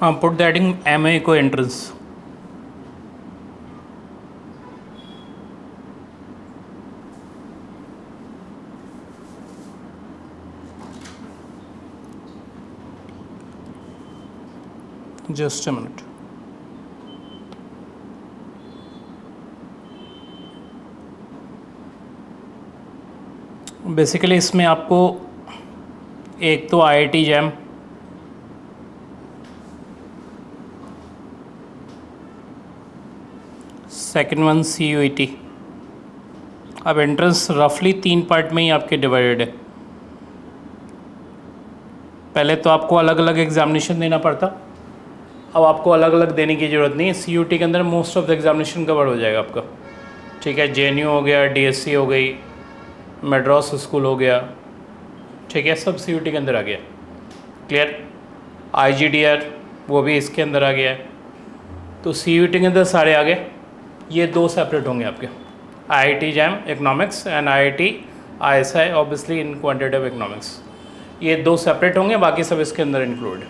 Put that in MA को entrance. Just a minute. Basically इसमें आपको एक तो IIT jam, second one CUET. अब एंट्रेंस रफली 3 पार्ट में ही आपके डिवाइडेड है. पहले तो आपको अलग अलग एग्जामिनेशन देना पड़ता, अब आपको अलग अलग देने की ज़रूरत नहीं है. CUET के अंदर most of the examination cover हो जाएगा आपका. ठीक है, JNU हो गया, DSC हो गई, मेड्रास स्कूल हो गया. ठीक है, सब CUET के अंदर आ गया. क्लियर. IGDR वो भी इसके अंदर आ गया है. तो CUET के अंदर सारे आ गए. ये 2 सेपरेट होंगे आपके, IIT jam economics and IIT ISI obviously in quantitative economics. ये 2 सेपरेट होंगे, बाकी सब इसके अंदर इंक्लूड.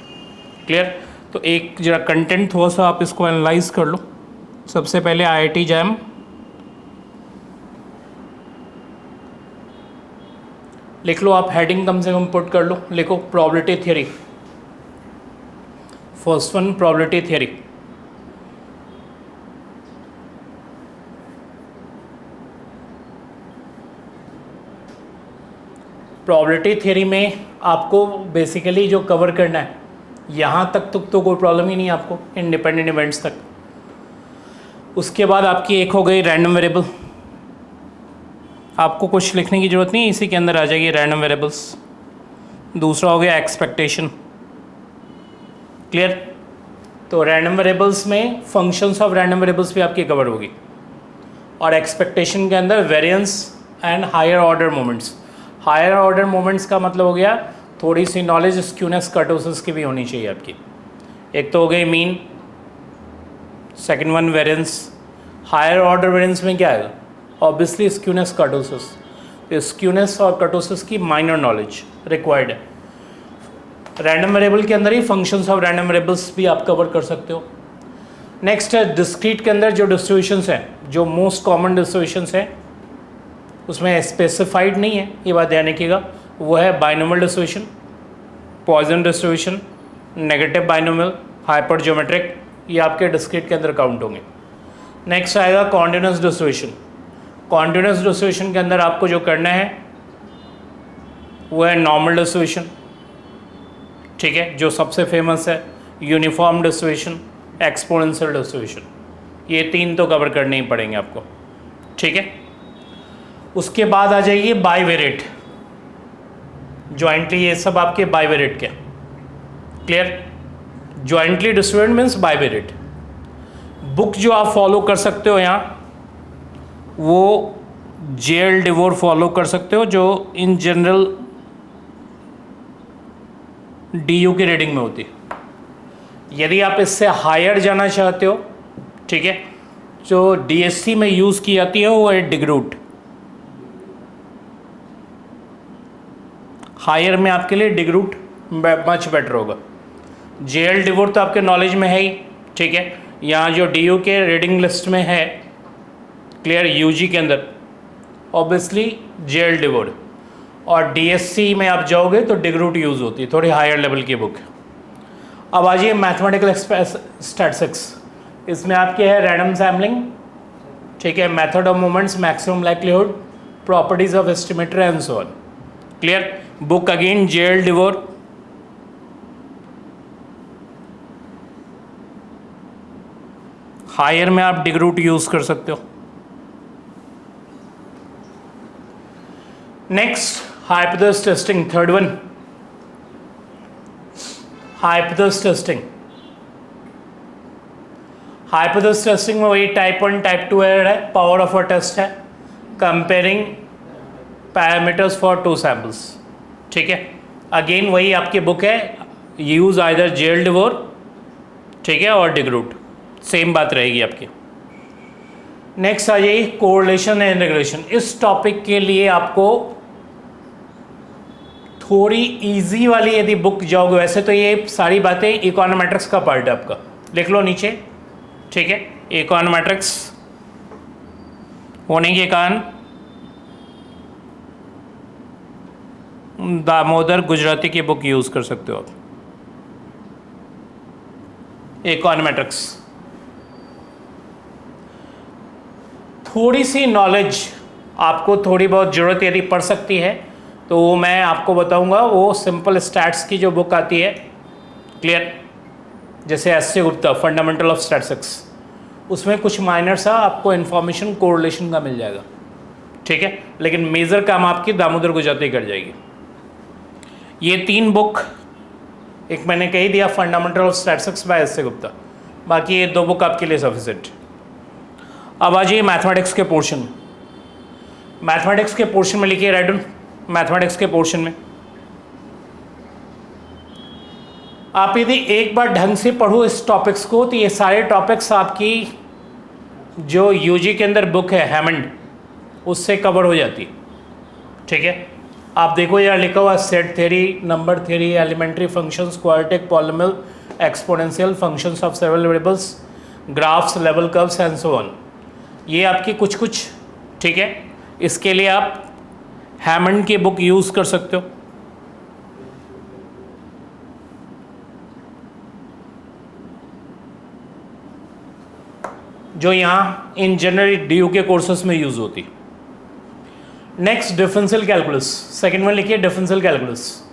क्लियर. तो एक जरा कंटेंट थोड़ा सा आप इसको एनालाइज कर लो. सबसे पहले IIT जैम, लिख लो आप, हेडिंग कम से कम पुट कर लो. लिखो probability theory. First one probability theory. Probability theory में आपको बेसिकली जो कवर करना है, यहाँ तक तो कोई प्रॉब्लम ही नहीं है आपको, इंडिपेंडेंट इवेंट्स तक. उसके बाद आपकी एक हो गई रैंडम वेरिएबल. आपको कुछ लिखने की ज़रूरत नहीं, इसी के अंदर आ जाएगी रैंडम वेरिएबल्स. दूसरा हो गया एक्सपेक्टेशन. क्लियर. तो रैंडम वेरिएबल्स में फंक्शंस ऑफ रैंडम वेरिएबल्स भी आपकी कवर होगी, और एक्सपेक्टेशन के अंदर variance and higher order moments. Higher order moments का मतलब हो गया थोड़ी सी नॉलेज स्क्यूनेस कर्टोसिस की भी होनी चाहिए आपकी. एक तो हो गई mean, second one variance. Higher order variance में क्या आएगा? Obviously skewness kurtosis. तो स्क्यूनेस और कर्टोसिस की माइनर नॉलेज रिक्वायर्ड है. रैंडम वेरिएबल के अंदर ही फंक्शंस ऑफ रैंडम वेरिएबल्स भी आप कवर कर सकते हो. नेक्स्ट है डिस्क्रीट के अंदर जो डिस्ट्रीब्यूशंस हैं, जो मोस्ट कॉमन डिस्ट्रीब्यूशंस हैं, उसमें स्पेसिफाइड नहीं है, ये बात ध्यान रखिएगा. वो है binomial distribution, Poisson distribution, negative binomial, hyper geometric. ये आपके डिस्क्रीट के अंदर काउंट होंगे. नेक्स्ट आएगा कॉन्टिन्यूस डिस्ट्रीब्यूशन. कॉन्टिन्यूस डिस्ट्रीब्यूशन के अंदर आपको जो करना है वो है नॉर्मल डिस्ट्रीब्यूशन. ठीक है, जो सबसे फेमस है, यूनिफॉर्म डिस्ट्रीब्यूशन, एक्सपोनेंशियल डिस्ट्रीब्यूशन. ये 3 तो कवर करने ही पड़ेंगे आपको. ठीक है. उसके बाद आ जाइए बाइवेरिएट. जॉइंटली ये सब आपके बाइवेरिएट के. Clear. Jointly distributed means bivariate. Book जो आप फॉलो कर सकते हो यहाँ, वो JL डिवोर फॉलो कर सकते हो, जो इन जनरल DU की रीडिंग में होती है. यदि आप इससे हायर जाना चाहते हो, ठीक है, जो DSC में यूज़ की जाती है वो है डिग्रूट. हायर में आपके लिए डिग्रूट मच बेटर होगा. JL डिवोर तो आपके नॉलेज में है ही. ठीक है, यहाँ जो DU के रीडिंग लिस्ट में है, क्लियर, UG के अंदर ऑब्वियसली JL डिवोर. और DSC में आप जाओगे तो डिग्रूट यूज़ होती है, थोड़ी हायर लेवल की बुक. अब आ जाइए मैथमेटिकल स्टैटिस्टिक्स. इसमें आपके है रैंडम सैम्पलिंग. ठीक है, method of moments, maximum likelihood, properties of estimator and so on. Clear. Book again JL Devore. Higher में आप डिग्रूट यूज़ कर सकते हो. Next hypothesis testing, third one hypothesis testing. Hypothesis testing में वही टाइप 1 टाइप 2 एरर है, power of a test है, comparing parameters for 2 samples. ठीक है, अगेन वही आपकी बुक है, यूज आइदर JL डिवोर, ठीक है, और डिग्रूट. सेम बात रहेगी आपकी. नेक्स्ट आ जाइए कोरिलेशन एंड रिग्रेशन. इस टॉपिक के लिए आपको थोड़ी इजी वाली यदि बुक जाओगे, वैसे तो ये सारी बातें इकोनोमेट्रिक्स का पार्ट है आपका, लिख लो नीचे, ठीक है। इकोनोमेट्रिक्स होने के कारण दामोदर गुजराती की बुक यूज़ कर सकते हो आप, इकोनोमेट्रिक्स। थोड़ी सी नॉलेज आपको थोड़ी बहुत ज़रूरत यदि पड़ सकती है तो वो मैं आपको बताऊंगा, वो सिंपल स्टैट्स की जो बुक आती है, क्लियर, जैसे SC. Gupta fundamental of statistics, उसमें कुछ माइनर सा आपको इन्फॉर्मेशन कोरिलेशन का मिल जाएगा, ठीक है, लेकिन मेजर काम आपकी दामोदर गुजराती कर जाएगी। ये 3 बुक, एक मैंने कही दिया fundamental of statistics by S C. Gupta, बाकी ये 2 बुक आपके लिए सफिशिएंट। अब आ जाइए मैथमेटिक्स के पोर्शन। मैथमेटिक्स के पोर्शन में लिखिए राइट डाउन, मैथमेटिक्स के पोर्शन में आप यदि एक बार ढंग से पढ़ो इस टॉपिक्स को तो ये सारे टॉपिक्स आपकी जो यूजी के अंदर बुक है हैमंड, उससे कवर हो जाती है, ठीक है। आप देखो यार लिखा हुआ set theory, number theory, elementary functions, quadratic, polynomial, exponential, functions of several variables, graphs, level curves and so on, ये आपकी कुछ, ठीक है। इसके लिए आप हैमंड की बुक यूज़ कर सकते हो। जो यहाँ इन जनरल डीयू के कोर्सेस में यूज़ होती। Next differential calculus, second one लिखिए डिफरेंशियल कैलकुलस।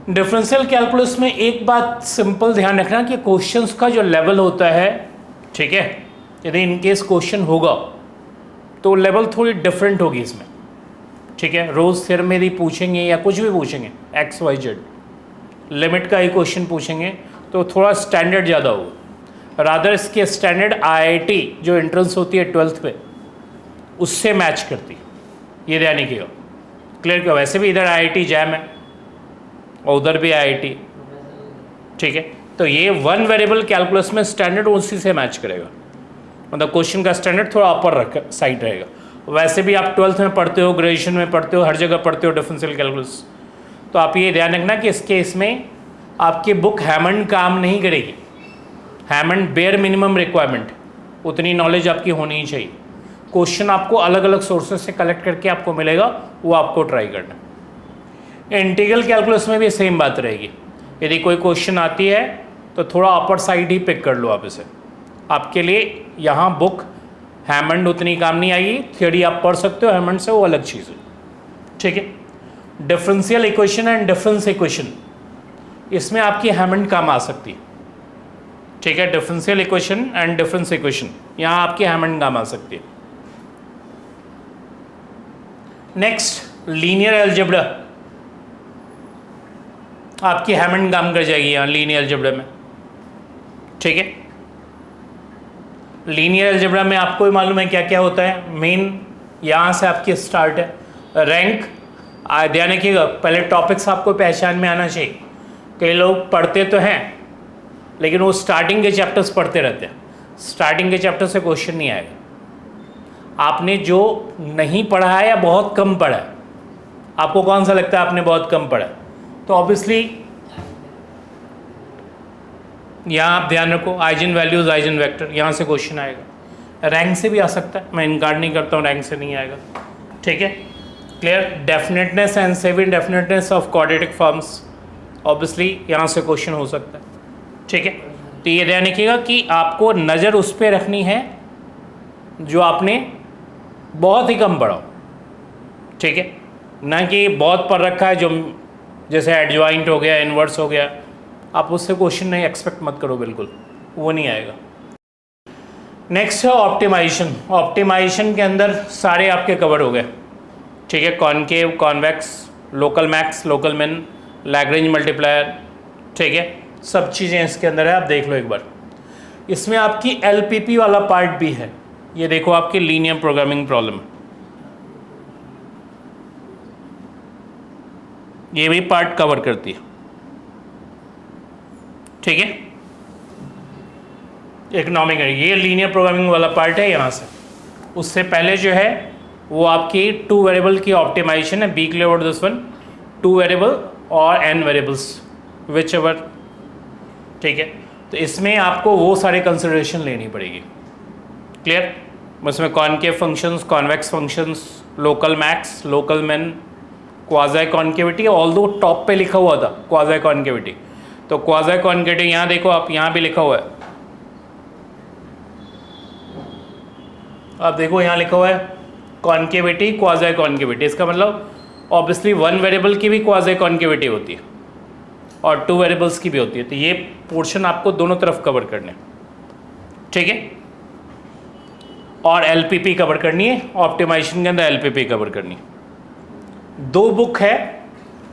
डिफरेंशियल कैलकुलस में एक बात सिंपल ध्यान रखना कि क्वेश्चंस का जो लेवल होता है, ठीक है, यदि इनकेस क्वेश्चन होगा तो लेवल थोड़ी डिफरेंट होगी इसमें, ठीक है। रोज थ्योरम यदि पूछेंगे या कुछ भी पूछेंगे एक्स वाई जेड, लिमिट का ही क्वेश्चन पूछेंगे तो थोड़ा स्टैंडर्ड ज़्यादा होगा। रादर इसके स्टैंडर्ड आईआईटी जो एंट्रेंस होती है 12th पे, उससे मैच करती, ये ध्यान रखिएगा, क्लियर किया। वैसे भी इधर आईआईटी जैम है और उधर भी आईआईटी, ठीक है। तो ये वन वेरिएबल कैलकुलस में स्टैंडर्ड उसी से मैच करेगा, मतलब क्वेश्चन का स्टैंडर्ड थोड़ा अपर साइड रहेगा। वैसे भी आप 12th में पढ़ते हो, ग्रेजुएशन में पढ़ते हो, हर जगह पढ़ते हो डिफरेंशियल कैलकुलस, तो आप ये ध्यान रखना कि इस केस में आपकी बुक हैमंड काम नहीं करेगी। हैमंड बेयर मिनिमम रिक्वायरमेंट, उतनी नॉलेज आपकी होनी ही चाहिए। क्वेश्चन आपको अलग अलग सोर्सेज से कलेक्ट करके आपको मिलेगा, वो आपको ट्राई करना। इंटीग्रल कैलकुलस में भी सेम बात रहेगी, यदि कोई क्वेश्चन आती है तो थोड़ा अपर साइड ही पिक कर लो आप इसे। आपके लिए यहाँ बुक हैमंड उतनी काम नहीं आएगी, थ्योरी आप पढ़ सकते हो हैमंड से, वो अलग चीज़ है, ठीक है। Differential equation and difference equation, इसमें आपकी हैमंड काम आ सकती है, ठीक है। Differential equation and difference equation, यहाँ आपकी हैमंड काम आ सकती है। नेक्स्ट लीनियर अलजेब्रा, आपकी हैमंड काम कर जाएगी यहाँ लीनियर अलजेब्रा में, ठीक है। लीनियर अलजेब्रा में आपको भी मालूम है क्या क्या होता है। मेन यहाँ से आपकी स्टार्ट है, रैंक, ध्यान रखिएगा पहले टॉपिक्स आपको पहचान में आना चाहिए। कई लोग पढ़ते तो हैं लेकिन वो स्टार्टिंग के चैप्टर्स पढ़ते रहते हैं, स्टार्टिंग के चैप्टर से क्वेश्चन नहीं आएगा। आपने जो नहीं पढ़ा है या बहुत कम पढ़ा है, आपको कौन सा लगता है आपने बहुत कम पढ़ा है, तो ऑब्वियसली यहाँ आप ध्यान रखो आइजन वैल्यूज, आइजन वेक्टर, यहाँ से क्वेश्चन आएगा। रैंक से भी आ सकता है, मैं इनकार नहीं करता हूँ रैंक से नहीं आएगा, ठीक है, clear. Definiteness and semi definiteness of quadratic forms, obviously यहाँ से क्वेश्चन हो सकता है, ठीक है। तो ये ध्यान रखिएगा कि आपको नज़र उस पर रखनी है जो आपने बहुत ही कम पढ़ा हो, ठीक है, ना कि बहुत पढ़ रखा है जो जैसे एडजॉइंट हो गया, इन्वर्स हो गया, आप उससे क्वेश्चन नहीं एक्सपेक्ट मत करो, बिल्कुल वो नहीं आएगा। नेक्स्ट है ऑप्टिमाइजेशन। ऑप्टिमाइजेशन के अंदर सारे आपके कवर हो गए, ठीक है। Concave, convex, local max, local मिन, लैग्रेंज मल्टीप्लायर, ठीक है, सब चीज़ें इसके अंदर है, आप देख लो एक बार। इसमें आपकी एलपीपी वाला पार्ट भी है, ये देखो आपकी लीनियर प्रोग्रामिंग प्रॉब्लम, ये भी पार्ट कवर करती है, ठीक है। इकोनॉमिक ये लीनियर प्रोग्रामिंग वाला पार्ट है यहाँ से। उससे पहले जो है वो आपकी 2 वेरिएबल की ऑप्टिमाइजेशन है। Be clear about this one, 2 variable और n वेरिएबल्स विच एवर, ठीक है। तो इसमें आपको वो सारे कंसिडरेशन लेनी पड़ेगी। क्लियर? उसमें concave functions, convex functions, local max, local मिन, क्वाज़ी कॉन्केविटी, ऑल्दो टॉप पे लिखा हुआ था क्वाज़ी कॉन्केविटी, तो क्वाज़ी कॉन्केविटी यहाँ देखो आप, यहाँ भी लिखा हुआ है, आप देखो यहाँ लिखा हुआ है कॉन्केविटी, क्वाज़ी कॉन्केविटी। इसका मतलब ऑब्वियसली 1 वेरिएबल की भी क्वाज़ी कॉन्केविटी होती है और 2 वेरिएबल्स की भी होती है। तो ये पोर्शन आपको दोनों तरफ कवर करने, ठीक है। और एलपीपी कवर करनी है, ऑप्टिमाइजेशन के अंदर एलपीपी कवर करनी है। 2 बुक है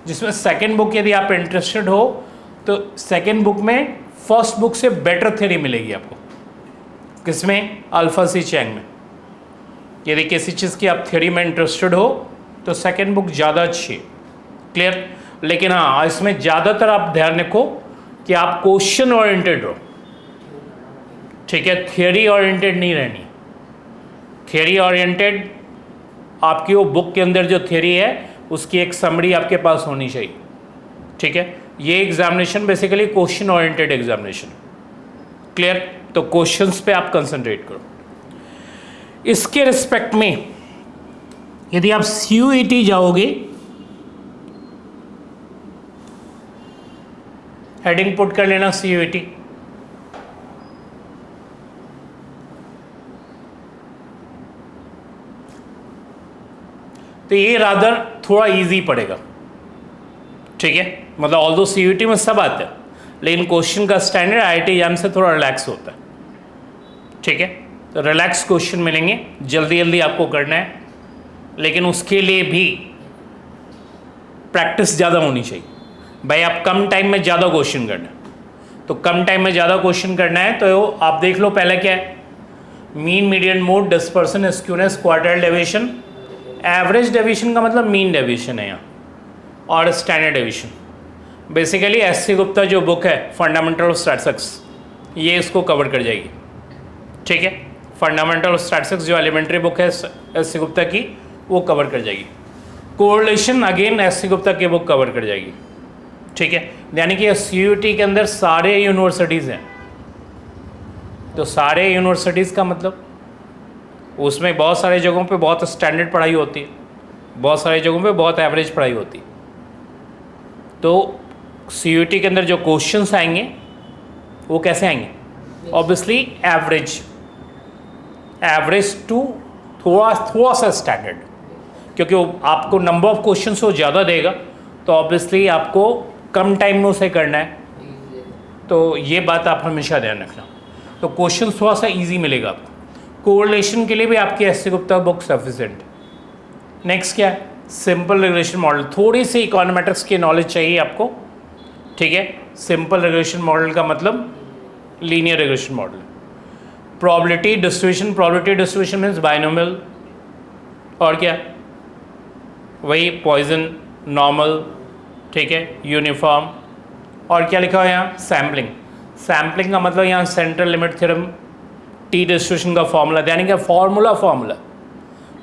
जिसमें सेकंड बुक यदि आप इंटरेस्टेड हो तो सेकंड बुक में फर्स्ट बुक से बेटर थ्योरी मिलेगी आपको। किसमें? अल्फा सी चैंग में। यदि किसी चीज़ की आप थ्योरी में इंटरेस्टेड हो तो सेकंड बुक ज़्यादा अच्छी है। क्लियर? लेकिन हाँ, इसमें ज़्यादातर आप ध्यान रखो कि आप क्वेश्चन ओरिएंटेड रहो, ठीक है, थियरी ओरिएंटेड नहीं रहनी। थियरी ओरिएंटेड आपकी वो बुक के अंदर जो थियरी है उसकी एक समरी आपके पास होनी चाहिए, ठीक है। ये examination basically question oriented examination. Clear? तो क्वेश्चंस पे आप कंसंट्रेट करो। इसके रिस्पेक्ट में यदि आप CUET जाओगे, हेडिंग पुट कर लेना CUET। तो ये रादर थोड़ा इजी पड़ेगा, ठीक है। मतलब ऑल्दो CUET में सब आता है, लेकिन क्वेश्चन का स्टैंडर्ड IIT एग्जाम से थोड़ा रिलैक्स होता है, ठीक है। तो रिलैक्स क्वेश्चन मिलेंगे, जल्दी जल्दी आपको करना है, लेकिन उसके लिए भी प्रैक्टिस ज़्यादा होनी चाहिए। भाई आप कम टाइम में ज़्यादा क्वेश्चन करना है, तो कम टाइम में ज़्यादा क्वेश्चन करना है तो आप देख लो पहले क्या है, mean, median mode, dispersion, skewness, quartile deviation. Average deviation का मतलब मीन डेविएशन है यहाँ, और standard deviation. Basically SC Gupta जो बुक है फंडामेंटल ऑफ स्टैटिस्टिक्स, ये इसको कवर कर जाएगी, ठीक है। फंडामेंटल ऑफ स्टैटिस्टिक्स जो एलिमेंट्री बुक है SC गुप्ता की, वो कवर कर जाएगी। कोरिलेशन अगेन SC गुप्ता की बुक कवर कर जाएगी, ठीक है। यानी कि CUET के अंदर सारे यूनिवर्सिटीज़ हैं, तो सारे यूनिवर्सिटीज़ का मतलब उसमें बहुत सारे जगहों पे बहुत स्टैंडर्ड पढ़ाई होती है, बहुत सारी जगहों पे बहुत एवरेज पढ़ाई होती है। तो CUET के अंदर जो क्वेश्चंस आएंगे वो कैसे आएंगे? ऑब्वियसली एवरेज टू थोड़ा सा स्टैंडर्ड, क्योंकि वो आपको नंबर ऑफ क्वेश्चंस वो ज़्यादा देगा, तो ऑब्वियसली आपको कम टाइम में उसे करना है। तो ये बात आप हमेशा ध्यान रखना। तो क्वेश्चन थोड़ा सा इजी मिलेगा आपको। कोरिलेशन के लिए भी आपकी SC Gupta book sufficient. Next क्या है? Simple regression model. थोड़ी सी इकोनॉमेट्रिक्स की नॉलेज चाहिए आपको, ठीक है। सिंपल रिग्रेशन मॉडल का मतलब linear regression model. Probability distribution means binomial, और क्या? वही पॉइजन, नॉर्मल, ठीक है, यूनिफॉर्म, और क्या लिखा हुआ है यहाँ? सैम्पलिंग का मतलब यहाँ central limit theorem, T distribution का फॉर्मूला, यानी कि फॉर्मूला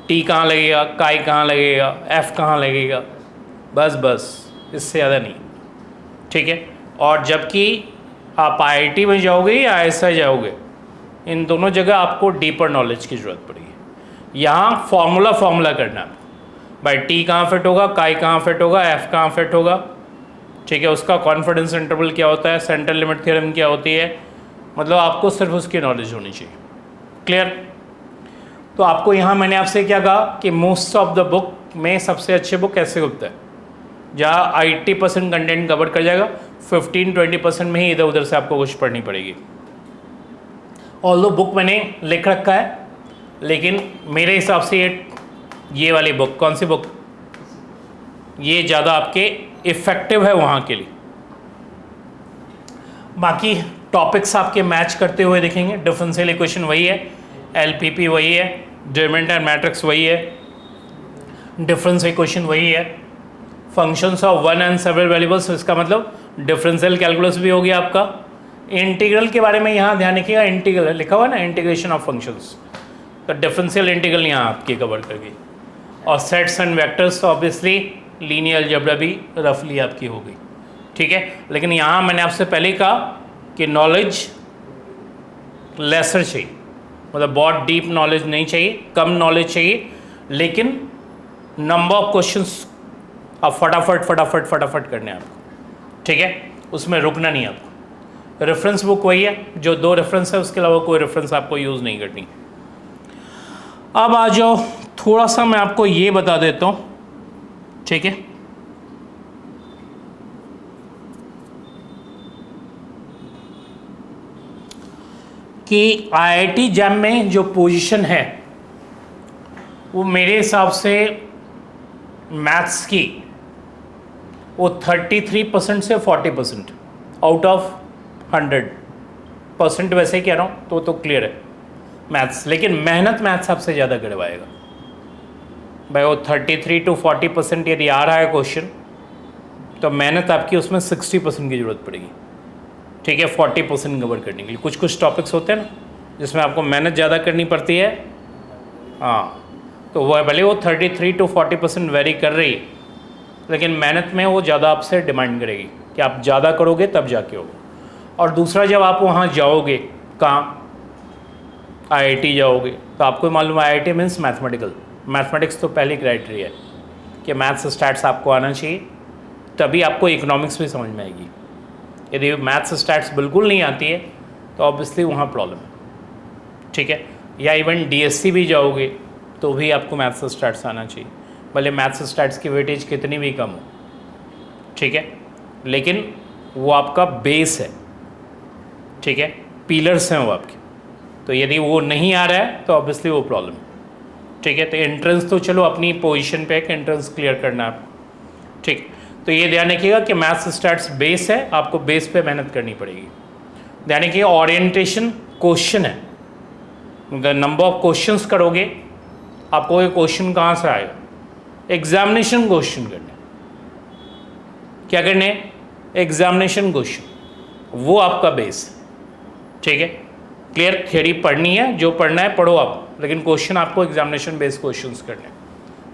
टी कहाँ लगेगा, काई कहाँ लगेगा, एफ कहाँ लगेगा, बस इससे ज़्यादा नहीं, ठीक है। और जबकि आप IIT में जाओगे या ISI जाओगे, इन दोनों जगह आपको डीपर नॉलेज की ज़रूरत पड़ेगी। यहाँ फॉर्मूला करना है भाई, टी कहाँ फिट होगा, काई कहाँ फिट होगा, एफ कहाँ फिट होगा, ठीक है। उसका कॉन्फिडेंस इंटरवल क्या होता है, सेंट्रल लिमिट थ्योरम क्या होती है, मतलब आपको सिर्फ उसकी नॉलेज होनी चाहिए। क्लियर? तो आपको यहाँ मैंने आपसे क्या कहा कि मोस्ट ऑफ द बुक में सबसे अच्छी बुक SC गुप्ता है, जहाँ 80% कंटेंट कवर कर जाएगा, 15-20% में ही इधर उधर से आपको कुछ पढ़नी पड़ेगी। ऑल्दो बुक मैंने लिख रखा है, लेकिन मेरे हिसाब से ये वाली बुक, कौन सी बुक, ये ज़्यादा आपके इफ़ेक्टिव है वहाँ के लिए। बाकी टॉपिक्स आपके मैच करते हुए दिखेंगे। डिफरेंशियल इक्वेशन वही है, LPP वही है, डिटरमिनेंट एंड मैट्रिक्स वही है, डिफरेंस इक्वेशन वही है, functions of one and several variables, इसका मतलब डिफरेंशियल कैलकुलस भी हो गया आपका, इंटीग्रल के बारे में यहाँ ध्यान रखिएगा, इंटीग्रल लिखा हुआ है ना, इंटीग्रेशन ऑफ फंक्शंस, तो डिफरेंशियल इंटीग्रल यहाँ आपकी कवर कर गई। और सेट्स एंड वेक्टर्स तो ऑब्वियसली लीनियर अलजेब्रा भी रफली आपकी हो गई, ठीक है। लेकिन यहाँ मैंने आपसे पहले ही कहा कि नॉलेज लेसर चाहिए, मतलब बहुत डीप नॉलेज नहीं चाहिए, कम नॉलेज चाहिए, लेकिन नंबर ऑफ क्वेश्चंस आप फटाफट फटाफट फटाफट करने हैं आपको, ठीक है, उसमें रुकना नहीं आपको। रेफरेंस बुक वही है, जो 2 रेफरेंस है उसके अलावा कोई रेफरेंस आपको यूज़ नहीं करनी। अब आ जाओ, थोड़ा सा मैं आपको ये बता देता हूँ, ठीक है। कि आईआईटी जैम में जो पोजीशन है वो मेरे हिसाब से मैथ्स की वो 33% से 40% आउट ऑफ 100%, वैसे ही कह रहा हूँ तो क्लियर है मैथ्स, लेकिन मेहनत मैथ्स आपसे ज़्यादा करवाएगा भाई। वो 33 to 40% यदि आ रहा है क्वेश्चन, तो मेहनत आपकी उसमें 60% की ज़रूरत पड़ेगी, ठीक है, 40% कवर करने के लिए। कुछ कुछ टॉपिक्स होते हैं ना जिसमें आपको मेहनत ज़्यादा करनी पड़ती है, हाँ, तो वह भले वो 33 to 40% वेरी कर रही, लेकिन मेहनत में वो ज़्यादा आपसे डिमांड करेगी कि आप ज़्यादा करोगे तब जाके होगा। और दूसरा, जब आप वहाँ जाओगे, कहाँ, आईआईटी जाओगे, तो आपको मालूम है आईआईटी मीन्स मैथमेटिकल, मैथमेटिक्स तो पहली क्राइटेरिया है कि मैथ्स स्टैट्स आपको आना चाहिए, तभी आपको इकोनॉमिक्स भी समझ में आएगी। यदि मैथ्स स्टैट्स बिल्कुल नहीं आती है तो ऑब्वियसली वहाँ प्रॉब्लम है, ठीक है। या इवन डीएससी भी जाओगे तो भी आपको मैथ्स स्टैट्स आना चाहिए, भले मैथ्स स्टैट्स की वेटेज कितनी भी कम हो, ठीक है, लेकिन वो आपका बेस है, ठीक है, पिलर्स हैं वो आपके। तो यदि वो नहीं आ रहा है तो ऑब्वियसली वो प्रॉब्लम है, ठीक है। तो एंट्रेंस तो चलो अपनी पोजीशन पे एक एंट्रेंस क्लियर करना है आपको, ठीक। तो ये ध्यान रखिएगा कि मैथ्स स्टैट्स बेस है, आपको बेस पे मेहनत करनी पड़ेगी। ध्यान रखिएगा ओरिएंटेशन क्वेश्चन है, नंबर ऑफ क्वेश्चंस करोगे, आपको ये क्वेश्चन कहाँ से आएगा, एग्जामिनेशन क्वेश्चन करने, क्या करने, एग्जामिनेशन क्वेश्चन, वो आपका बेस है, ठीक है। क्लियर, थ्योरी पढ़नी है, जो पढ़ना है पढ़ो आप, लेकिन क्वेश्चन आपको एग्जामिनेशन बेस्ड क्वेश्चंस करने,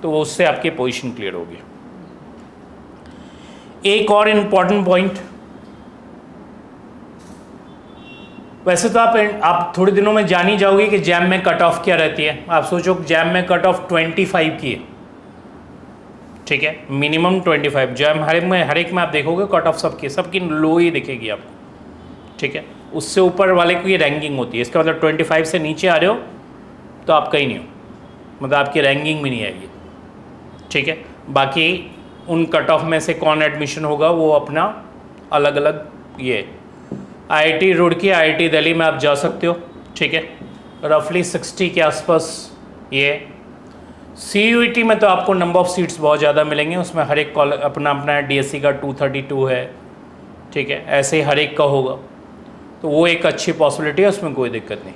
तो वो उससे आपकी पोजीशन क्लियर होगी। एक और इम्पॉर्टेंट पॉइंट, वैसे तो आप थोड़े दिनों में जान ही जाओगे कि जैम में कट ऑफ क्या रहती है। आप सोचो जैम में कट ऑफ 25 की है, ठीक है, मिनिमम 25। जैम हर एक में आप देखोगे कट ऑफ सबकी लो ही दिखेगी आपको, ठीक है। उससे ऊपर वाले की रैंकिंग होती है, इसका मतलब 25 से नीचे आ रहे हो तो आप कहीं नहीं हो, मतलब आपकी रैंकिंग भी नहीं आएगी, ठीक है। बाकी उन कट ऑफ में से कौन एडमिशन होगा वो अपना अलग अलग, ये आईआईटी रुड़की, आईआईटी दिल्ली में आप जा सकते हो, ठीक है, रफली 60 के आसपास। ये सीयूईटी में तो आपको नंबर ऑफ सीट्स बहुत ज़्यादा मिलेंगे, उसमें हर एक कॉलेज अपना अपना डीएससी का 232 है, ठीक है, ऐसे ही हर एक का होगा, तो वो एक अच्छी पॉसिबिलिटी है, उसमें कोई दिक्कत नहीं।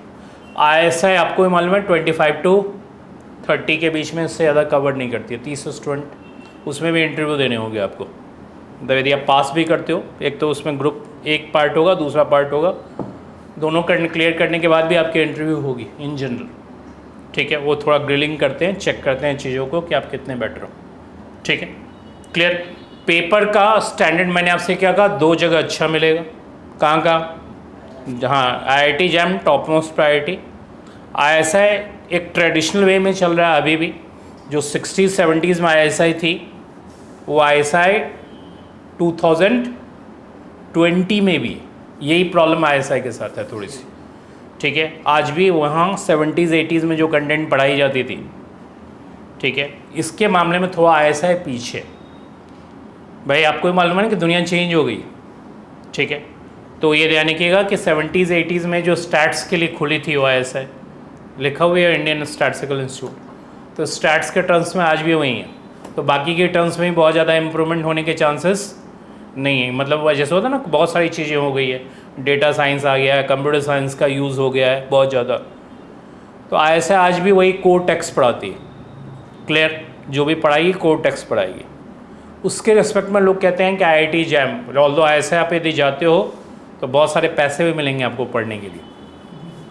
आईएसआई आपको मालूम है 25 to 30 के बीच में, इससे ज़्यादा कवर नहीं करती है, 30 स्टूडेंट, उसमें भी इंटरव्यू देने होंगे आपको। मतलब यदि आप पास भी करते हो, एक तो उसमें ग्रुप एक पार्ट होगा, दूसरा पार्ट होगा, दोनों क्लियर करने के बाद भी आपकी इंटरव्यू होगी इन जनरल, ठीक है। वो थोड़ा ग्रिलिंग करते हैं, चेक करते हैं चीज़ों को कि आप कितने बेटर हो, ठीक है, क्लियर। पेपर का स्टैंडर्ड मैंने आपसे क्या कहा, 2 जगह अच्छा मिलेगा, कहाँ का, हाँ, IIT jam top most priority, ISI एक ट्रेडिशनल वे में चल रहा है अभी भी, जो 60s 70s में आईएसआई थी, वो आईएसआई 2020 में भी यही प्रॉब्लम आईएसआई के साथ है थोड़ी सी, ठीक है। आज भी वहाँ 70s 80s में जो कंटेंट पढ़ाई जाती थी, ठीक है, इसके मामले में थोड़ा आईएसआई पीछे। भाई आपको ही मालूम है ना कि दुनिया चेंज हो गई, ठीक है। तो ये ध्यान रखिएगा कि 70s 80s में जो स्टैट्स के लिए खुली थी वो आईएसआई, लिखा हुआ है इंडियन स्टैटिस्टिकल इंस्टीट्यूट, तो स्टैट्स के टर्म्स में आज भी वही है, तो बाकी के टर्म्स में भी बहुत ज़्यादा इम्प्रूवमेंट होने के चांसेस नहीं है। मतलब जैसे होता है ना, बहुत सारी चीज़ें हो गई है, डेटा साइंस आ गया है, कंप्यूटर साइंस का यूज़ हो गया है बहुत ज़्यादा, तो ऐसे आज भी वही कोर टेक्स्ट पढ़ाती है, क्लियर, जो भी पढ़ाई कोर टेक्स्ट पढ़ाई। उसके रिस्पेक्ट में लोग कहते हैं कि आईआईटी जैम, ऑल्दो ऐसे आप यदि जाते हो तो बहुत सारे पैसे भी मिलेंगे आपको पढ़ने के लिए,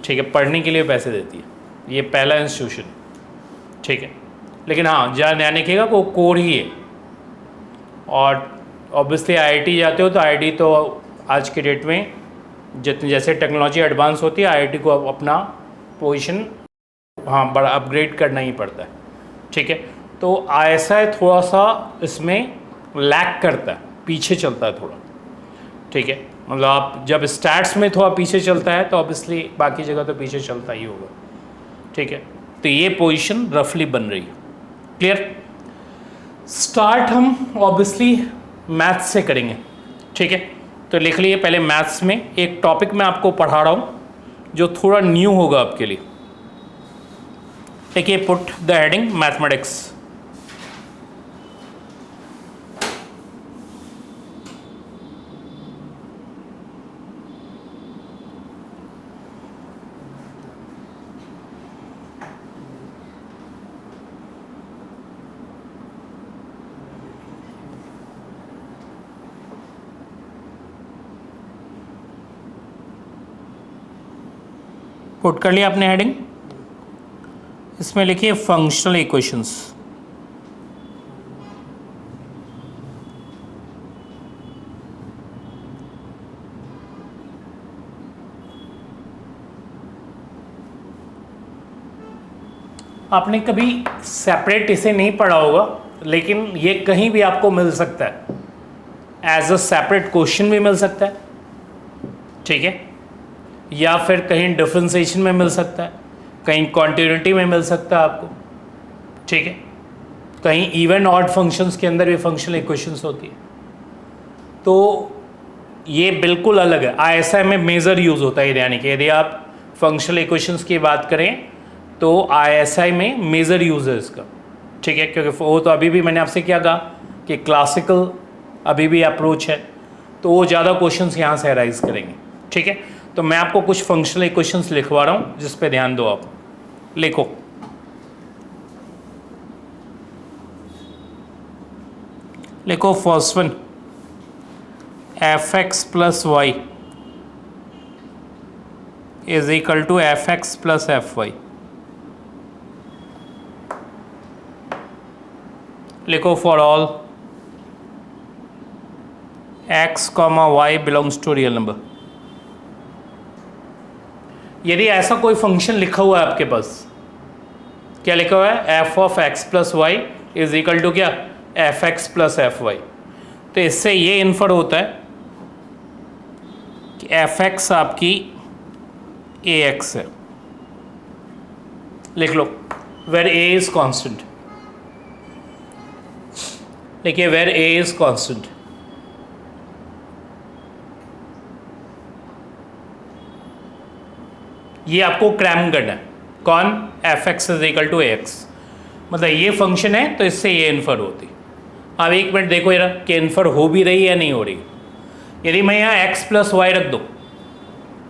ठीक है, पढ़ने के लिए पैसे देती है, ये पहला इंस्टीट्यूशन, ठीक है। लेकिन हाँ, जहाँ ध्यान रखिएगा वो कोर ही है। और ऑब्वियसली आईआईटी जाते हो तो आईआईटी तो आज के डेट में जितनी जैसे टेक्नोलॉजी एडवांस होती है, आईआईटी को अपना पोजीशन हाँ बड़ा अपग्रेड करना ही पड़ता है, ठीक है। तो ISI थोड़ा सा इसमें लैग करता है, पीछे चलता है थोड़ा, ठीक है। मतलब आप जब स्टैट्स में थोड़ा पीछे चलता है तो ऑब्वियसली बाकी जगह तो पीछे चलता ही होगा, ठीक है। तो ये पोजीशन रफली बन रही है, क्लियर। स्टार्ट हम ऑब्वियसली मैथ्स से करेंगे, ठीक है। तो लिख लिए पहले मैथ्स में एक टॉपिक मैं आपको पढ़ा रहा हूँ जो थोड़ा न्यू होगा आपके लिए। देखिए, put the heading mathematics. Put कर लिया आपने हेडिंग, इसमें लिखिए फंक्शनल इक्वेशंस। आपने कभी सेपरेट इसे नहीं पढ़ा होगा, लेकिन ये कहीं भी आपको मिल सकता है, एज अ सेपरेट क्वेश्चन भी मिल सकता है, ठीक है, या फिर कहीं डिफरेंशिएशन में मिल सकता है, कहीं कॉन्टिन्यूटी में मिल सकता है आपको, ठीक है, कहीं इवन ऑड फंक्शंस के अंदर भी फंक्शनल इक्वेशंस होती है। तो ये बिल्कुल अलग है, ISI में मेजर यूज़ होता है, यानी कि यदि आप फंक्शनल इक्वेशंस की बात करें तो ISI में मेजर यूज़ है इसका, ठीक है, क्योंकि वो तो अभी भी मैंने आपसे क्या कहा कि क्लासिकल अभी भी अप्रोच है, तो वो ज़्यादा क्वेश्चंस यहाँ से अराइज करेंगे, ठीक है। तो मैं आपको कुछ फंक्शनल इक्वेशंस लिखवा रहा हूँ जिस पे ध्यान दो आप। लिखो, लिखो first one, fx plus y is equal to fx plus fy। लिखो for all x, y belongs to real number. यदि ऐसा कोई फंक्शन लिखा हुआ है आपके पास, क्या लिखा हुआ है, f of x plus y is equal to क्या, fx प्लस fy, तो इससे ये इन्फर होता है कि fx आपकी ax है। लिख लो, वेर a इज कांस्टेंट। देखिए, वेर a इज कांस्टेंट, ये आपको क्रैम करना है, कौन, fx is equal to ax, मतलब ये फंक्शन है तो इससे ये इन्फर होती। अब एक मिनट देखो यार कि इन्फर हो भी रही है या नहीं हो रही। यदि मैं यहाँ x प्लस वाई रख दूँ,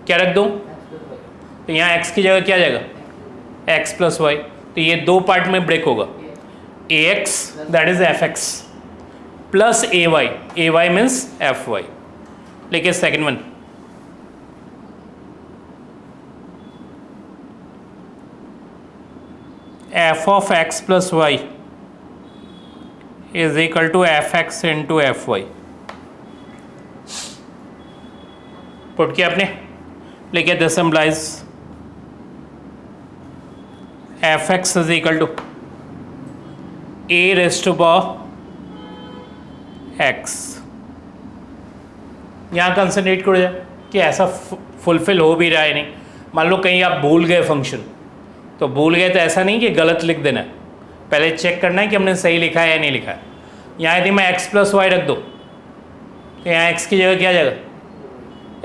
क्या रख दूँ, तो यहाँ x की जगह क्या जाएगा, x प्लस वाई, तो ये दो पार्ट में ब्रेक होगा, ax that is fx plus ay means fy। लेकिन second one, f of x plus y is equal to fx into fy। Put किया आपने, लिखिए this implies fx is equal to a raised to power x। यहाँ concentrate करो जाए कि ऐसा fulfil हो भी रहा है नहीं। मान लो कहीं आप भूल गए फंक्शन, तो भूल गए तो ऐसा नहीं कि गलत लिख देना है, पहले चेक करना है कि हमने सही लिखा है या नहीं लिखा है। यहाँ यदि मैं x प्लस वाई रख दो तो यहाँ x की जगह क्या जाएगा,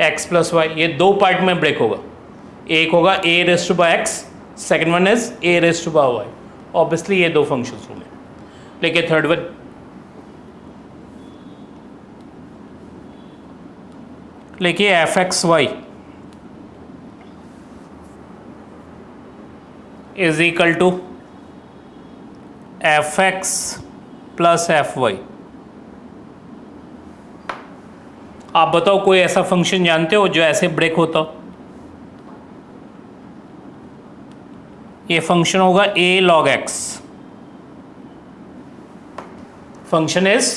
x प्लस वाई, ये दो पार्ट में ब्रेक होगा, एक होगा a raised to by x, second one is a raised to by y। Obviously ये दो फंक्शंस होंगे। लेकिन थर्ड वन, लिखिए fxy is equal to fx plus fy। आप बताओ कोई ऐसा फंक्शन जानते हो जो ऐसे ब्रेक होता हो? ये फंक्शन होगा a log x. Function is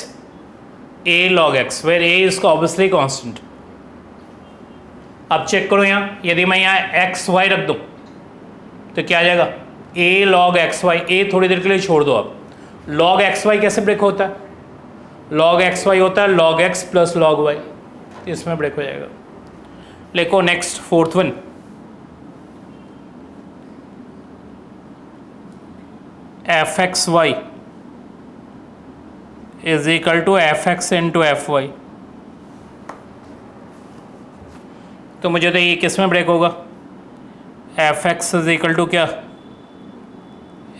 a log x where a is obviously constant. अब चेक करो यहाँ, यदि मैं यहाँ एक्स वाई रख दूँ तो क्या आ जाएगा? a log x y. a थोड़ी देर के लिए छोड़ दो. अब log एक्स वाई कैसे ब्रेक होता है? log एक्स वाई होता है log x plus log y. इसमें ब्रेक हो जाएगा. लिखो next fourth one. F x y is equal to f x into f y. तो मुझे तो ये किस में ब्रेक होगा? F x is equal to क्या?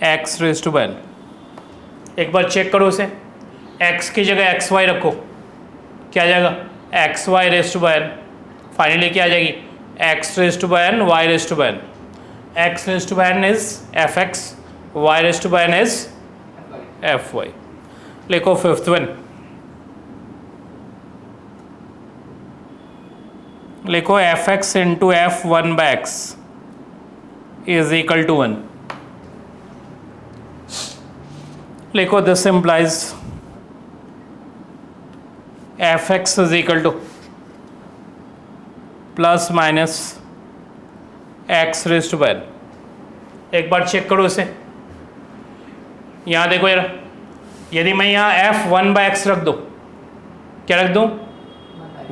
X raise to n. एक बार चेक करो इसे. एक्स की जगह एक्स वाई रखो, क्या आ जाएगा? X y raise to n. Finally क्या आ जाएगी? X raise to n y raise to n. X raise to n is f x, y raise to n is f y. लिखो फिफ्थ वन. लिखो f x into f one by x is equal to 1. लिखो this implies f x is equal to plus minus x raise to n. एक बार check करो इसे. यहाँ देखो यार, यदि मैं यहाँ एफ वन बाय एक्स रख दूँ, क्या रख दूँ?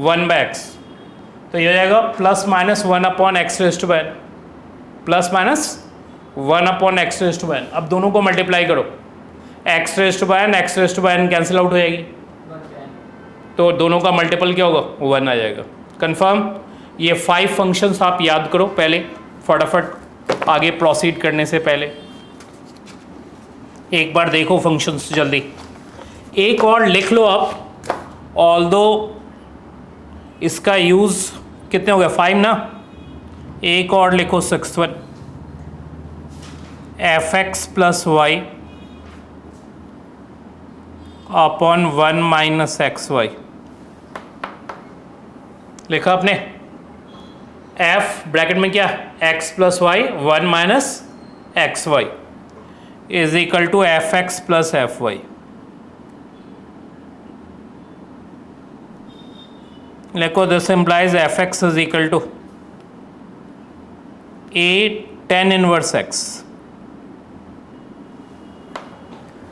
1 बाय एक्स, तो ये हो जाएगा plus minus 1 upon x raise to n. Plus minus 1 upon x raise to n. अब दोनों को मल्टीप्लाई करो. X raise to n x raise to n cancel out हो जाएगी, तो दोनों का मल्टीपल क्या होगा? 1 आ जाएगा. कंफर्म. ये 5 फंक्शंस आप याद करो पहले, फटाफट आगे प्रोसीड करने से पहले. एक बार देखो फंक्शंस जल्दी. एक और लिख लो आप. ऑल्दो इसका यूज़ कितने हो गए? 5 ना. एक और लिखो 6th one. F x plus y upon 1 minus x y. लिखा आपने? एफ ब्रैकेट में क्या? X plus y 1 minus x y is equal to f x plus f y. लिखो this implies f x is equal to a tan inverse x.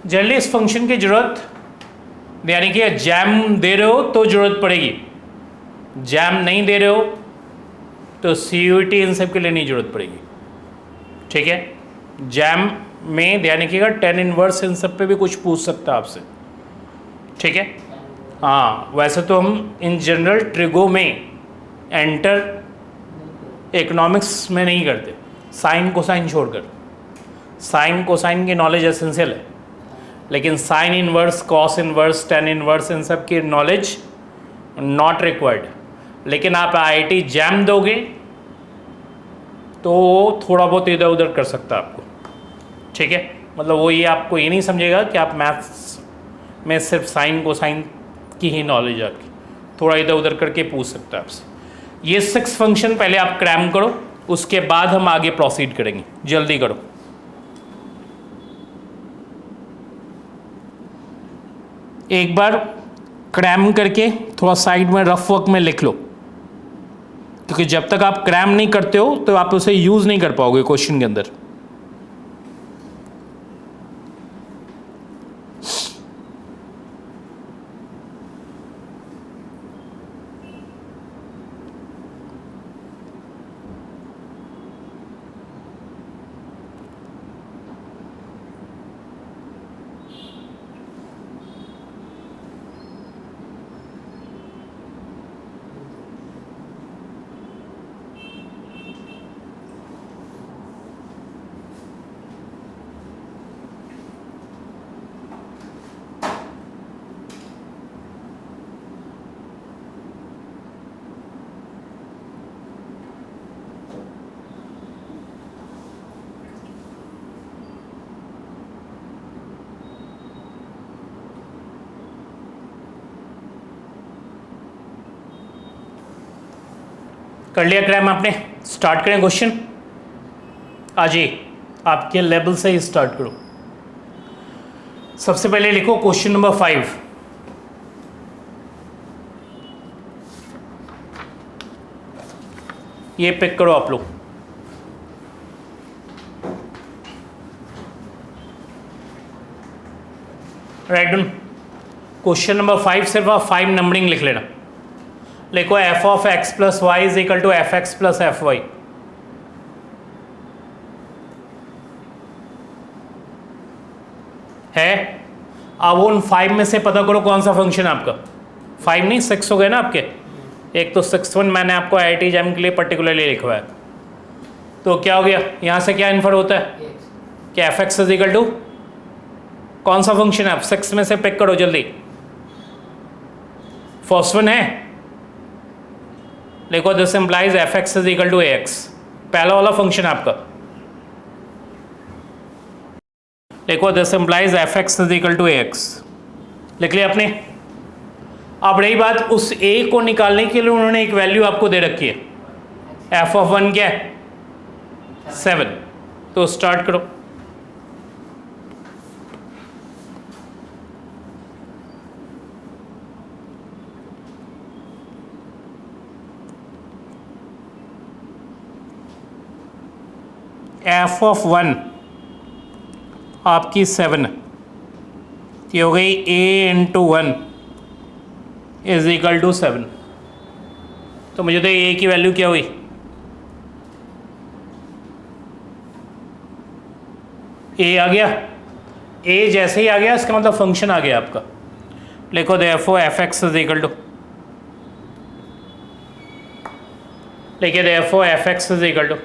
Generally इस function की जरूरत, यानी कि जैम दे रहे हो तो जरूरत पड़ेगी, जैम नहीं दे रहे हो तो CUET इन सब के लिए नहीं जरूरत पड़ेगी. ठीक है. जैम में ध्यान रखिएगा, tan इनवर्स इन सब पे भी कुछ पूछ सकता है आपसे. ठीक है. हाँ, वैसे तो हम इन जनरल ट्रिगो में एंटर इकोनॉमिक्स में नहीं करते, साइन कोसाइन छोड़कर. साइन कोसाइन की नॉलेज एसेंशियल है, लेकिन sine inverse, cos inverse, tan inverse इन सब की नॉलेज नॉट रिक्वायर्ड. लेकिन आप IIT जैम दोगे तो थोड़ा बहुत इधर उधर कर सकता है आपको. ठीक है. मतलब वो ये आपको ये नहीं समझेगा कि आप मैथ्स में सिर्फ साइन कोसाइन की ही नॉलेज है आपकी, थोड़ा इधर उधर करके पूछ सकता है आपसे. ये 6 फंक्शन पहले आप क्रैम करो, उसके बाद हम आगे प्रोसीड करेंगे. जल्दी करो. एक बार क्रैम करके थोड़ा साइड में रफ वर्क में लिख लो, क्योंकि जब तक आप क्रैम नहीं करते हो तो आप उसे यूज़ नहीं कर पाओगे क्वेश्चन के अंदर. कर लिया क्रैम आपने? स्टार्ट करें क्वेश्चन। आ जाइए, आपके लेवल से ही स्टार्ट करो। सबसे पहले लिखो क्वेश्चन नंबर 5। ये पिक करो आप लोग। Right done. क्वेश्चन नंबर 5 सिर्फ आप 5 नंबरिंग लिख लेना। लिखो f of x plus y is equal to f x plus f y. है? अब उन 5 में से पता करो कौन सा फंक्शन है आपका। 5 नहीं 6 हो गए ना आपके। एक तो 6 1 मैंने आपको IIT JAM के लिए पर्टिकुलरली लिखवा है। तो क्या हो गया यहाँ से? क्या इन्फर होता है कि f x is equal to कौन सा फंक्शन है? आप 6 में से पिक करो जल्दी। फर्स्ट वन है, देखो this implies f x is equal to a x. पहला वाला फंक्शन आपका। देखो this implies f x is equal to a x. लिख लिया आपने? अब रही बात उस ए को निकालने के लिए उन्होंने एक वैल्यू आपको दे रखी है। एफ ऑफ 1 क्या है? 7। तो स्टार्ट करो। एफ ऑफ 1 आपकी 7 ये हो गई a into 1 is equal to 7। तो मुझे तो a की वैल्यू क्या हुई? a आ गया। a जैसे ही आ गया इसका मतलब फंक्शन आ गया आपका। लिखो therefore f x is equal to, लिखिए therefore f x is equal to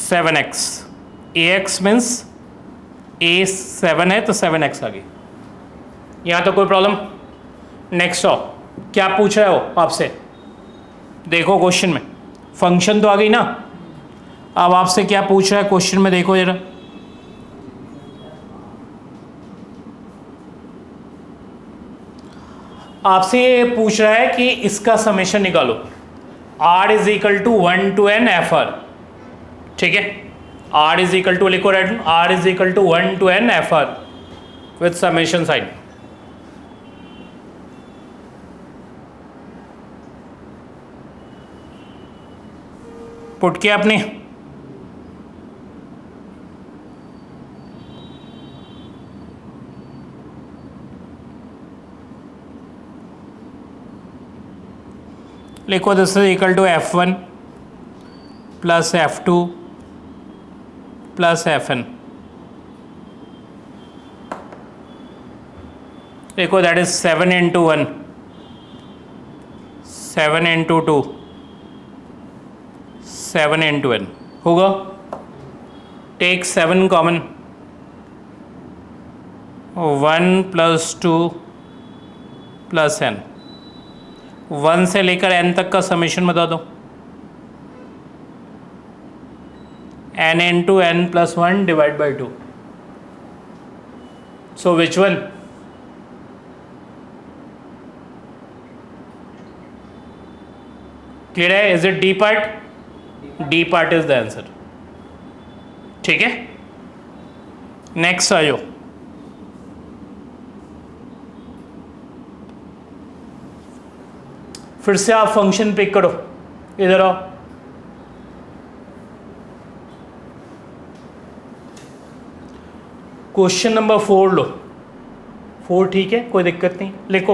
7x। ax means a 7 है तो 7x आ गई। यहाँ तो कोई प्रॉब्लम? नेक्स्ट आओ, क्या पूछ रहा है वो आपसे? देखो क्वेश्चन में फंक्शन तो आ गई ना। अब आपसे क्या पूछ रहा है क्वेश्चन में, देखो जरा। आपसे ये पूछ रहा है कि इसका समेशन निकालो। r is equal to 1 to n f r. ठीक है, r इज इक्वल टू, लिखो write, r is equal to 1 to n f r with summation sign. Put किया आपने? लिखो this is equal to f1 plus f2 plus fn। देखो that is 7 into 1, 7 into 2, 7 into n होगा। Take 7 common, 1 plus 2 plus n। 1 से लेकर n तक का summation बता दो। n into n plus 1 divided by 2. So which one? Clear है? Is it D part? D part is the answer. ठीक है, नेक्स्ट आ जाओ। फिर से आप फंक्शन पिक करो, इधर आओ। क्वेश्चन नंबर 4 लो। 4 ठीक है, कोई दिक्कत नहीं। लिखो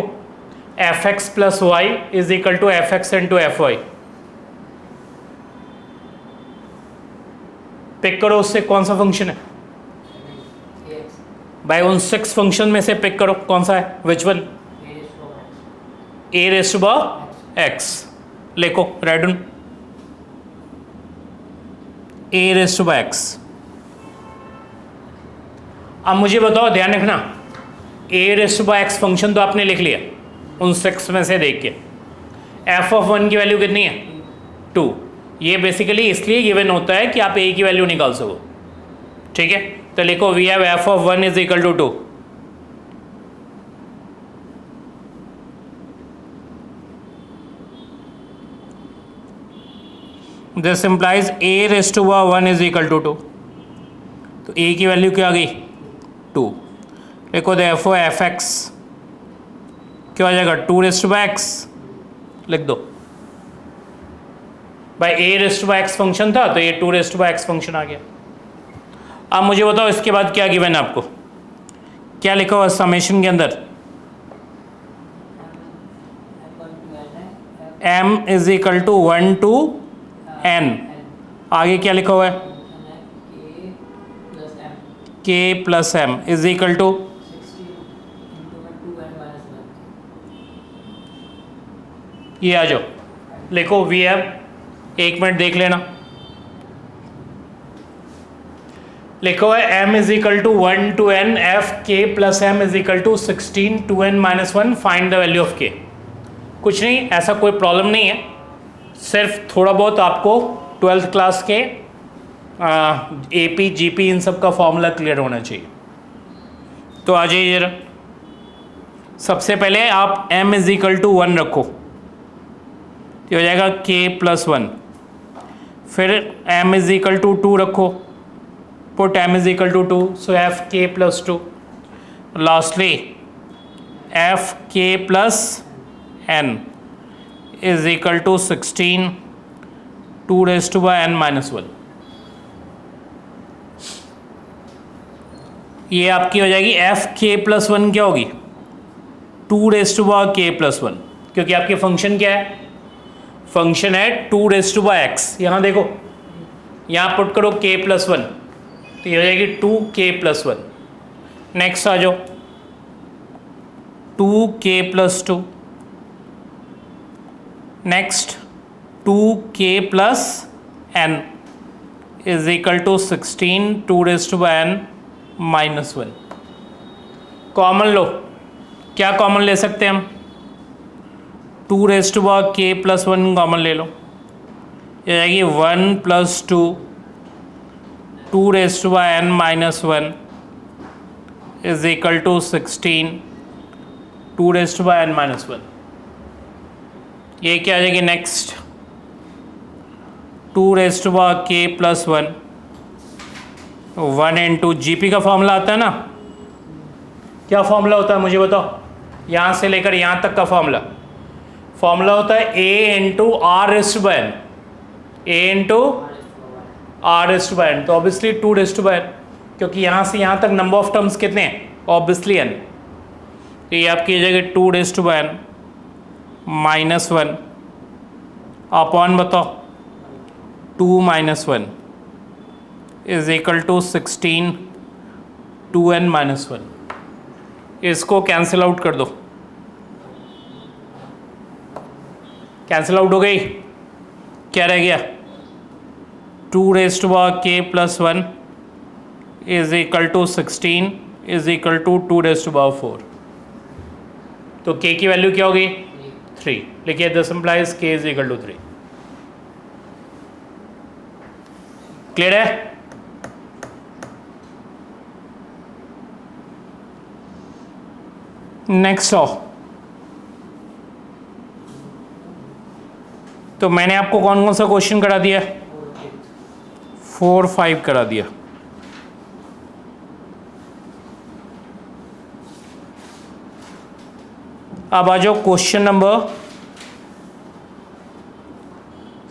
f x plus y is equal to f x into f y. Pick करो उससे कौन सा फंक्शन है भाई। उन 6 फंक्शन में से पिक करो कौन सा है। Which one? A raise to power x. लिखो write down, a raise to power x. अब मुझे बताओ, ध्यान रखना, a raise to power x function तो आपने लिख लिया उन 6 में से देख के। एफ ऑफ 1 की वैल्यू कितनी है? 2। ये बेसिकली इसलिए गिवन होता है कि आप ए की वैल्यू निकाल सको। ठीक है, तो लिखो we have f of 1 is equal to 2। This implies a rest to power 1 is equal to 2, तो ए की वैल्यू क्या आ गई 2। देखो देखो एफ एक्स क्या हो जाएगा 2 रेस्ट टू पावर एक्स, लिख दो भाई a rest to power x function था तो ये 2 raise to power x function आ गया। अब मुझे बताओ इसके बाद क्या गिवन है आपको, क्या लिखा हुआ समेशन के अंदर, m is equal to 1 to n, आगे क्या लिखा हुआ है k plus m is equal to, ये आ जाओ लिखो वी हैव, एक मिनट देख लेना, लिखो है m is equal to 1 to n f k plus m is equal to 16 2n minus 1 find the value of k। कुछ नहीं, ऐसा कोई प्रॉब्लम नहीं है, सिर्फ थोड़ा बहुत आपको 12th क्लास के AP GP इन सब का फॉर्मूला क्लियर होना चाहिए। तो आ जाइए जरा, सबसे पहले आप m इज इक्वल टू 1 रखो, ये हो जाएगा k प्लस 1, फिर m इज इक्वल टू 2 रखो, put m is equal to 2, so f k plus 2, lastly f k plus n is equal to 16 2 raise to power n minus 1। ये आपकी हो जाएगी f k प्लस 1 क्या होगी 2 raise to power k plus 1, क्योंकि आपके function क्या है, फंक्शन है 2 रेज़ टू पावर x। यहाँ देखो, यहाँ पुट करो k प्लस 1, तो ये हो जाएगी 2k प्लस 1। नेक्स्ट आ जाओ 2k plus 2, next 2k plus n is equal to 16 2 raise to power n minus 1। Common लो, क्या कॉमन ले सकते हैं हम, 2 raise to power k plus 1 common ले लो, ये आएगी 1 plus 2 2 raise to power n minus 1 is equal to 16 2 raise to power n minus 1। ये क्या आ जाएगी next 2 raise to power k plus 1, 1 into GP का फॉर्मूला आता है ना, क्या फॉर्मूला होता है मुझे बताओ, यहाँ से लेकर यहाँ तक का फॉर्मूला होता है a into r raise to power n, a into r raise to power n, तो obviously 2 raise to power n, क्योंकि यहाँ से यहाँ तक नंबर ऑफ टर्म्स कितने हैं, ऑब्वियसली n, तो ये आपकी जगह 2 raise to power n minus 1 upon बताओ 2 minus 1 is equal to 16 2n minus 1। इसको कैंसिल आउट कर दो, कैंसिल आउट हो गई, क्या रह गया 2 raise to power k plus 1 is equal to 16 is equal to 2 raise to power 4। तो k की वैल्यू क्या होगी 3, लिखिए this implies k is equal to 3। Clear है, नेक्स्ट आओ, तो मैंने आपको कौन कौन सा क्वेश्चन करा दिया, 4 5 करा दिया। अब आ जाओ क्वेश्चन नंबर,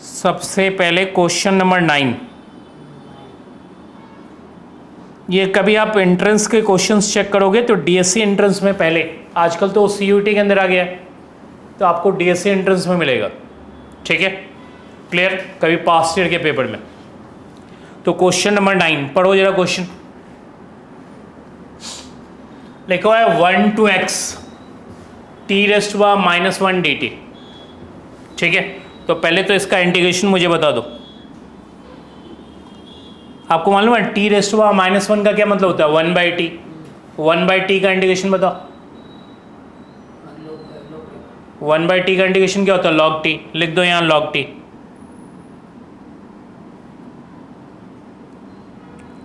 सबसे पहले क्वेश्चन नंबर 9। ये कभी आप एंट्रेंस के क्वेश्चंस चेक करोगे तो DSC एंट्रेंस में पहले, आजकल तो CUT के अंदर आ गया है, तो आपको DSC एंट्रेंस में मिलेगा, ठीक है, क्लियर, कभी पास्ट ईयर के पेपर में। तो क्वेश्चन नंबर 9 पढ़ो जरा, क्वेश्चन लिखो है 1 to x t raise to power minus 1 dt, ठीक है। तो पहले तो इसका इंटीग्रेशन मुझे बता दो, आपको मालूम है t raise to power minus 1 का क्या मतलब होता है, 1/t, 1/t का इंटीग्रेशन बताओ, 1/t का इंटीग्रेशन क्या होता है, log t, लिख दो यहाँ log t,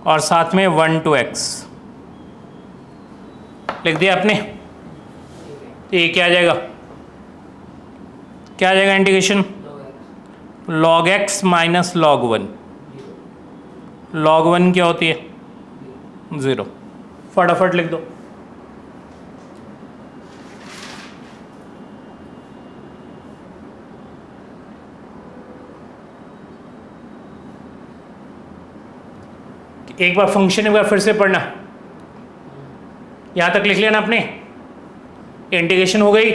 और साथ में 1 to x लिख दिया आपने। ये क्या आ जाएगा, क्या आ जाएगा integration, log x minus log one, log one क्या होती है? 0। फटाफट लिख दो। एक बार फंक्शन एक बार फिर से पढ़ना, यहां तक लिख लिया ना आपने? इंटीग्रेशन हो गई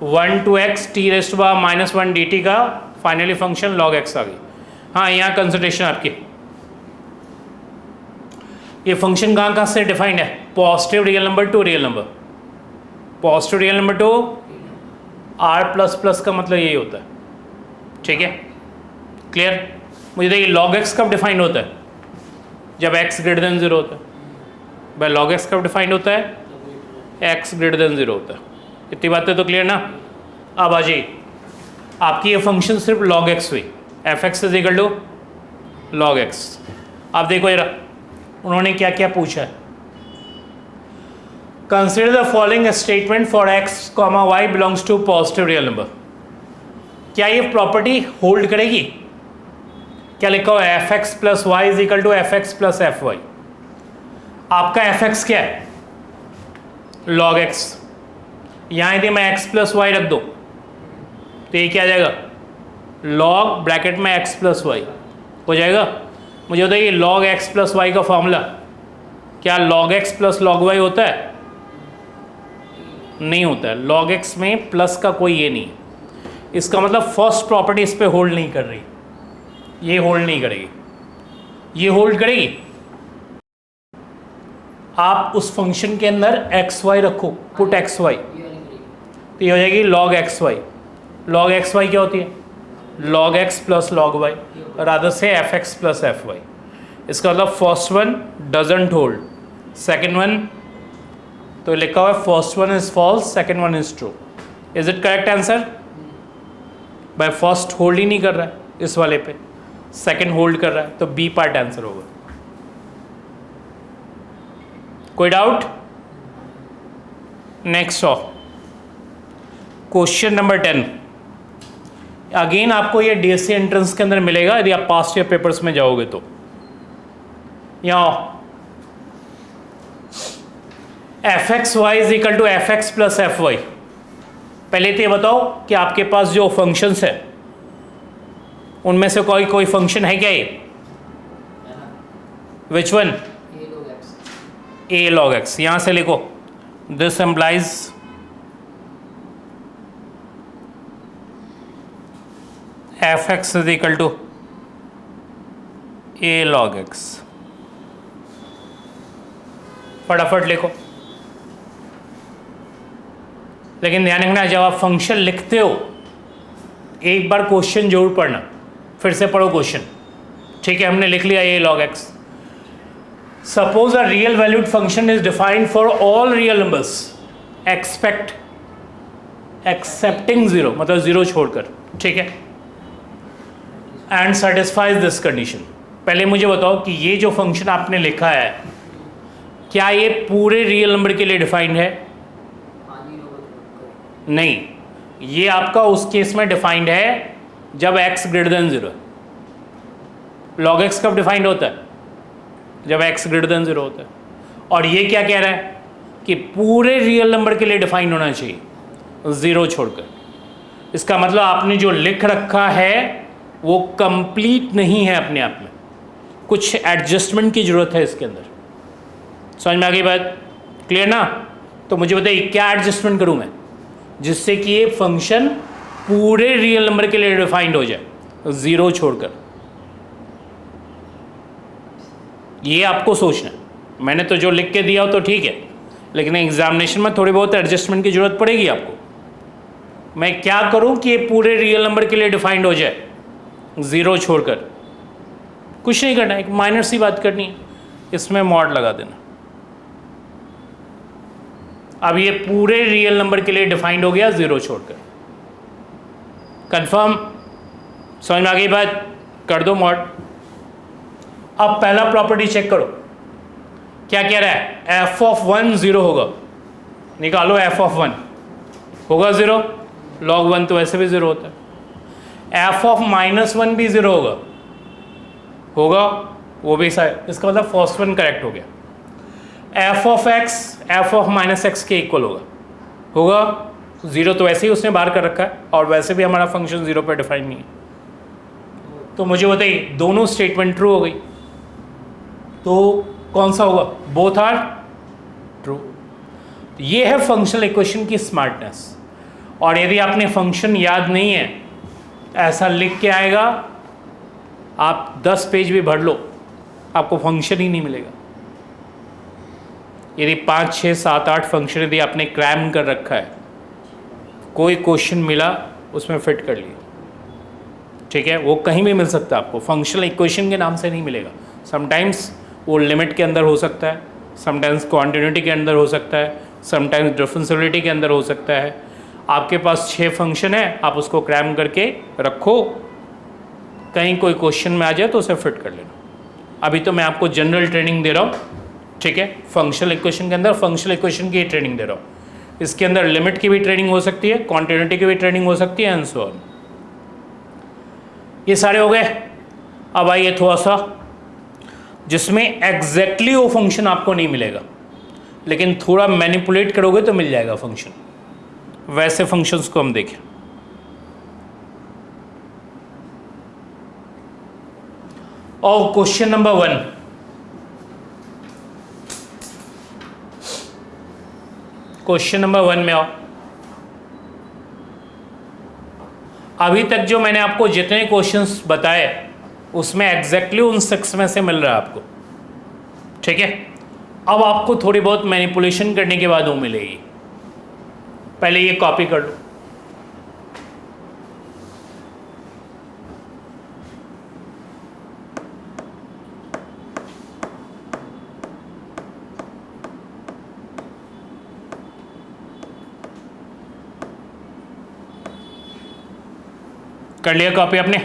1 to x t rest bar minus 1 dt का फाइनली फंक्शन log x आ गई। हाँ, यहाँ कंसिडरेशन आपकी, ये फंक्शन कहाँ से डिफाइंड है? Positive real number two real number, positive real number two r plus plus का मतलब यही होता है। ठीक है, क्लियर? मुझे देखिए log x कब डिफाइंड होता है? जब x ग्रेटर देन 0 होता है। भाई log x कब डिफाइंड होता है? x ग्रेटर देन 0 होता है। इतनी बातें तो क्लियर ना? अब आ जाइए, आपकी ये फंक्शन सिर्फ log x हुई, f x is equal to log x। आप देखो जरा उन्होंने क्या क्या पूछा है। Consider the following statement for x, y belongs to positive real number. क्या ये प्रॉपर्टी होल्ड करेगी? क्या लिखा हुआ है? F x plus y is equal to f x plus f y. आपका एफ एक्स क्या है? log x। यहाँ यदि मैं x प्लस वाई रख दो तो ये क्या आ जाएगा? log ब्रैकेट में x प्लस वाई हो जाएगा। मुझे बताइए log x प्लस वाई का फॉर्मूला क्या log x plus log y होता है? नहीं होता है। log x में प्लस का कोई ये नहीं, इसका मतलब फर्स्ट प्रॉपर्टी इस पे होल्ड नहीं कर रही, ये होल्ड नहीं करेगी, ये होल्ड करेगी। आप उस फंक्शन के अंदर एक्स वाई रखो, पुट एक्स वाई, तो ये हो जाएगी log x y. log x y क्या होती है? log x plus log y, rather से f x plus f y. इसका मतलब first one doesn't hold, second one तो लिखा हुआ है first one is false, second one is true. Is it correct answer? भाई फर्स्ट होल्ड ही नहीं कर रहा है इस वाले पे, सेकेंड होल्ड कर रहा है, तो बी पार्ट आंसर होगा। कोई doubt? Next of question number 10। Again आपको ये डीएससी एंट्रेंस के अंदर मिलेगा यदि आप पास्ट ईयर पेपर्स में जाओगे तो। यहां f x y is equal to f x plus f y. पहले तो ये बताओ कि आपके पास जो फंक्शंस है उनमें से कोई फंक्शन है क्या ये? Which one? A log x. यहां से लिखो this implies f x is equal to a log x. फटाफट लिखो। लेकिन ध्यान रखना जब आप फंक्शन लिखते हो एक बार क्वेश्चन जरूर पढ़ना, फिर से पढ़ो क्वेश्चन। ठीक है, हमने लिख लिया a log x. Suppose a real valued function is defined for all real numbers excepting 0, मतलब 0 छोड़कर। ठीक है, एंड सेटिस्फाइज दिस कंडीशन। पहले मुझे बताओ कि ये जो फंक्शन आपने लिखा है क्या ये पूरे रियल नंबर के लिए डिफाइंड है? नहीं, ये आपका उस केस में डिफाइंड है जब x greater than 0। log x कब डिफाइंड होता है? जब x ग्रेटर देन 0 होता है। और ये क्या कह रहा है कि पूरे रियल नंबर के लिए डिफाइंड होना चाहिए 0 छोड़कर। इसका मतलब आपने जो लिख रखा है वो कंप्लीट नहीं है अपने आप में, कुछ एडजस्टमेंट की ज़रूरत है इसके अंदर। समझ में आ गई बात? क्लियर ना? तो मुझे बताइए क्या एडजस्टमेंट करूं मैं जिससे कि ये फंक्शन पूरे रियल नंबर के लिए डिफाइंड हो जाए 0 छोड़कर। ये आपको सोचना है। मैंने तो जो लिख के दिया हो तो ठीक है, लेकिन एग्जामिनेशन में थोड़ी बहुत एडजस्टमेंट की ज़रूरत पड़ेगी आपको। मैं क्या करूं कि ये पूरे रियल नंबर के लिए डिफाइंड हो जाए 0 छोड़कर? कुछ नहीं करना, एक माइनर सी बात करनी है, इसमें मॉड लगा देना। अब ये पूरे रियल नंबर के लिए डिफाइंड हो गया 0 छोड़कर। कंफर्म? समझ में आ गई बात? कर दो मॉड। अब पहला प्रॉपर्टी चेक करो, क्या कह रहा है? f ऑफ 1 0 होगा। निकालो f ऑफ 1 होगा 0, log 1 तो वैसे भी 0 होता है। एफ ऑफ -1 भी 0 होगा, होगा वो भी शायद, इसका मतलब फर्स्ट वन करेक्ट हो गया। F of x F of -x के इक्वल होगा, होगा 0 तो वैसे ही उसने बाहर कर रखा है और वैसे भी हमारा फंक्शन 0 पर डिफाइन नहीं है। तो मुझे बताइए दोनों स्टेटमेंट ट्रू हो गई, तो कौन सा होगा? Both are true. ये है फंक्शनल इक्वेशन की स्मार्टनेस। और यदि आपने फंक्शन याद नहीं है, ऐसा लिख के आएगा, आप 10 पेज भी भर लो, आपको फंक्शन ही नहीं मिलेगा। यदि 5, 6, 7, 8 फंक्शन यदि आपने क्रैम कर रखा है, कोई क्वेश्चन मिला उसमें फिट कर लिया, ठीक है, वो कहीं भी मिल सकता है आपको, फंक्शनल इक्वेशन के नाम से नहीं मिलेगा। समटाइम्स वो लिमिट के अंदर हो सकता है, समटाइम्स क्वांटिटी के अंदर हो सकता है, समटाइम्स डिफरेंशियबिलिटी के अंदर हो सकता है। आपके पास 6 फंक्शन है, आप उसको क्रैम करके रखो, कहीं कोई क्वेश्चन में आ जाए तो उसे फिट कर लेना। अभी तो मैं आपको जनरल ट्रेनिंग दे रहा हूँ, ठीक है, फंक्शनल इक्वेशन के अंदर फंक्शनल इक्वेशन की ट्रेनिंग दे रहा हूँ। इसके अंदर लिमिट की भी ट्रेनिंग हो सकती है, क्वांटिटी की भी ट्रेनिंग हो सकती है, एंड सो ऑन। ये सारे हो गए। अब आइए थोड़ा सा जिसमें एग्जैक्टली वो फंक्शन आपको नहीं मिलेगा, लेकिन थोड़ा मैनिपुलेट करोगे तो मिल जाएगा फंक्शन। वैसे फंक्शंस को हम देखें। और क्वेश्चन नंबर 1, क्वेश्चन नंबर 1 में आओ। अभी तक जो मैंने आपको जितने क्वेश्चंस बताए उसमें एग्जैक्टली उन 6 में से मिल रहा है आपको, ठीक है। अब आपको थोड़ी बहुत मैनिपुलेशन करने के बाद वो मिलेगी। पहले ये कॉपी कर लो। कर लिया कॉपी आपने?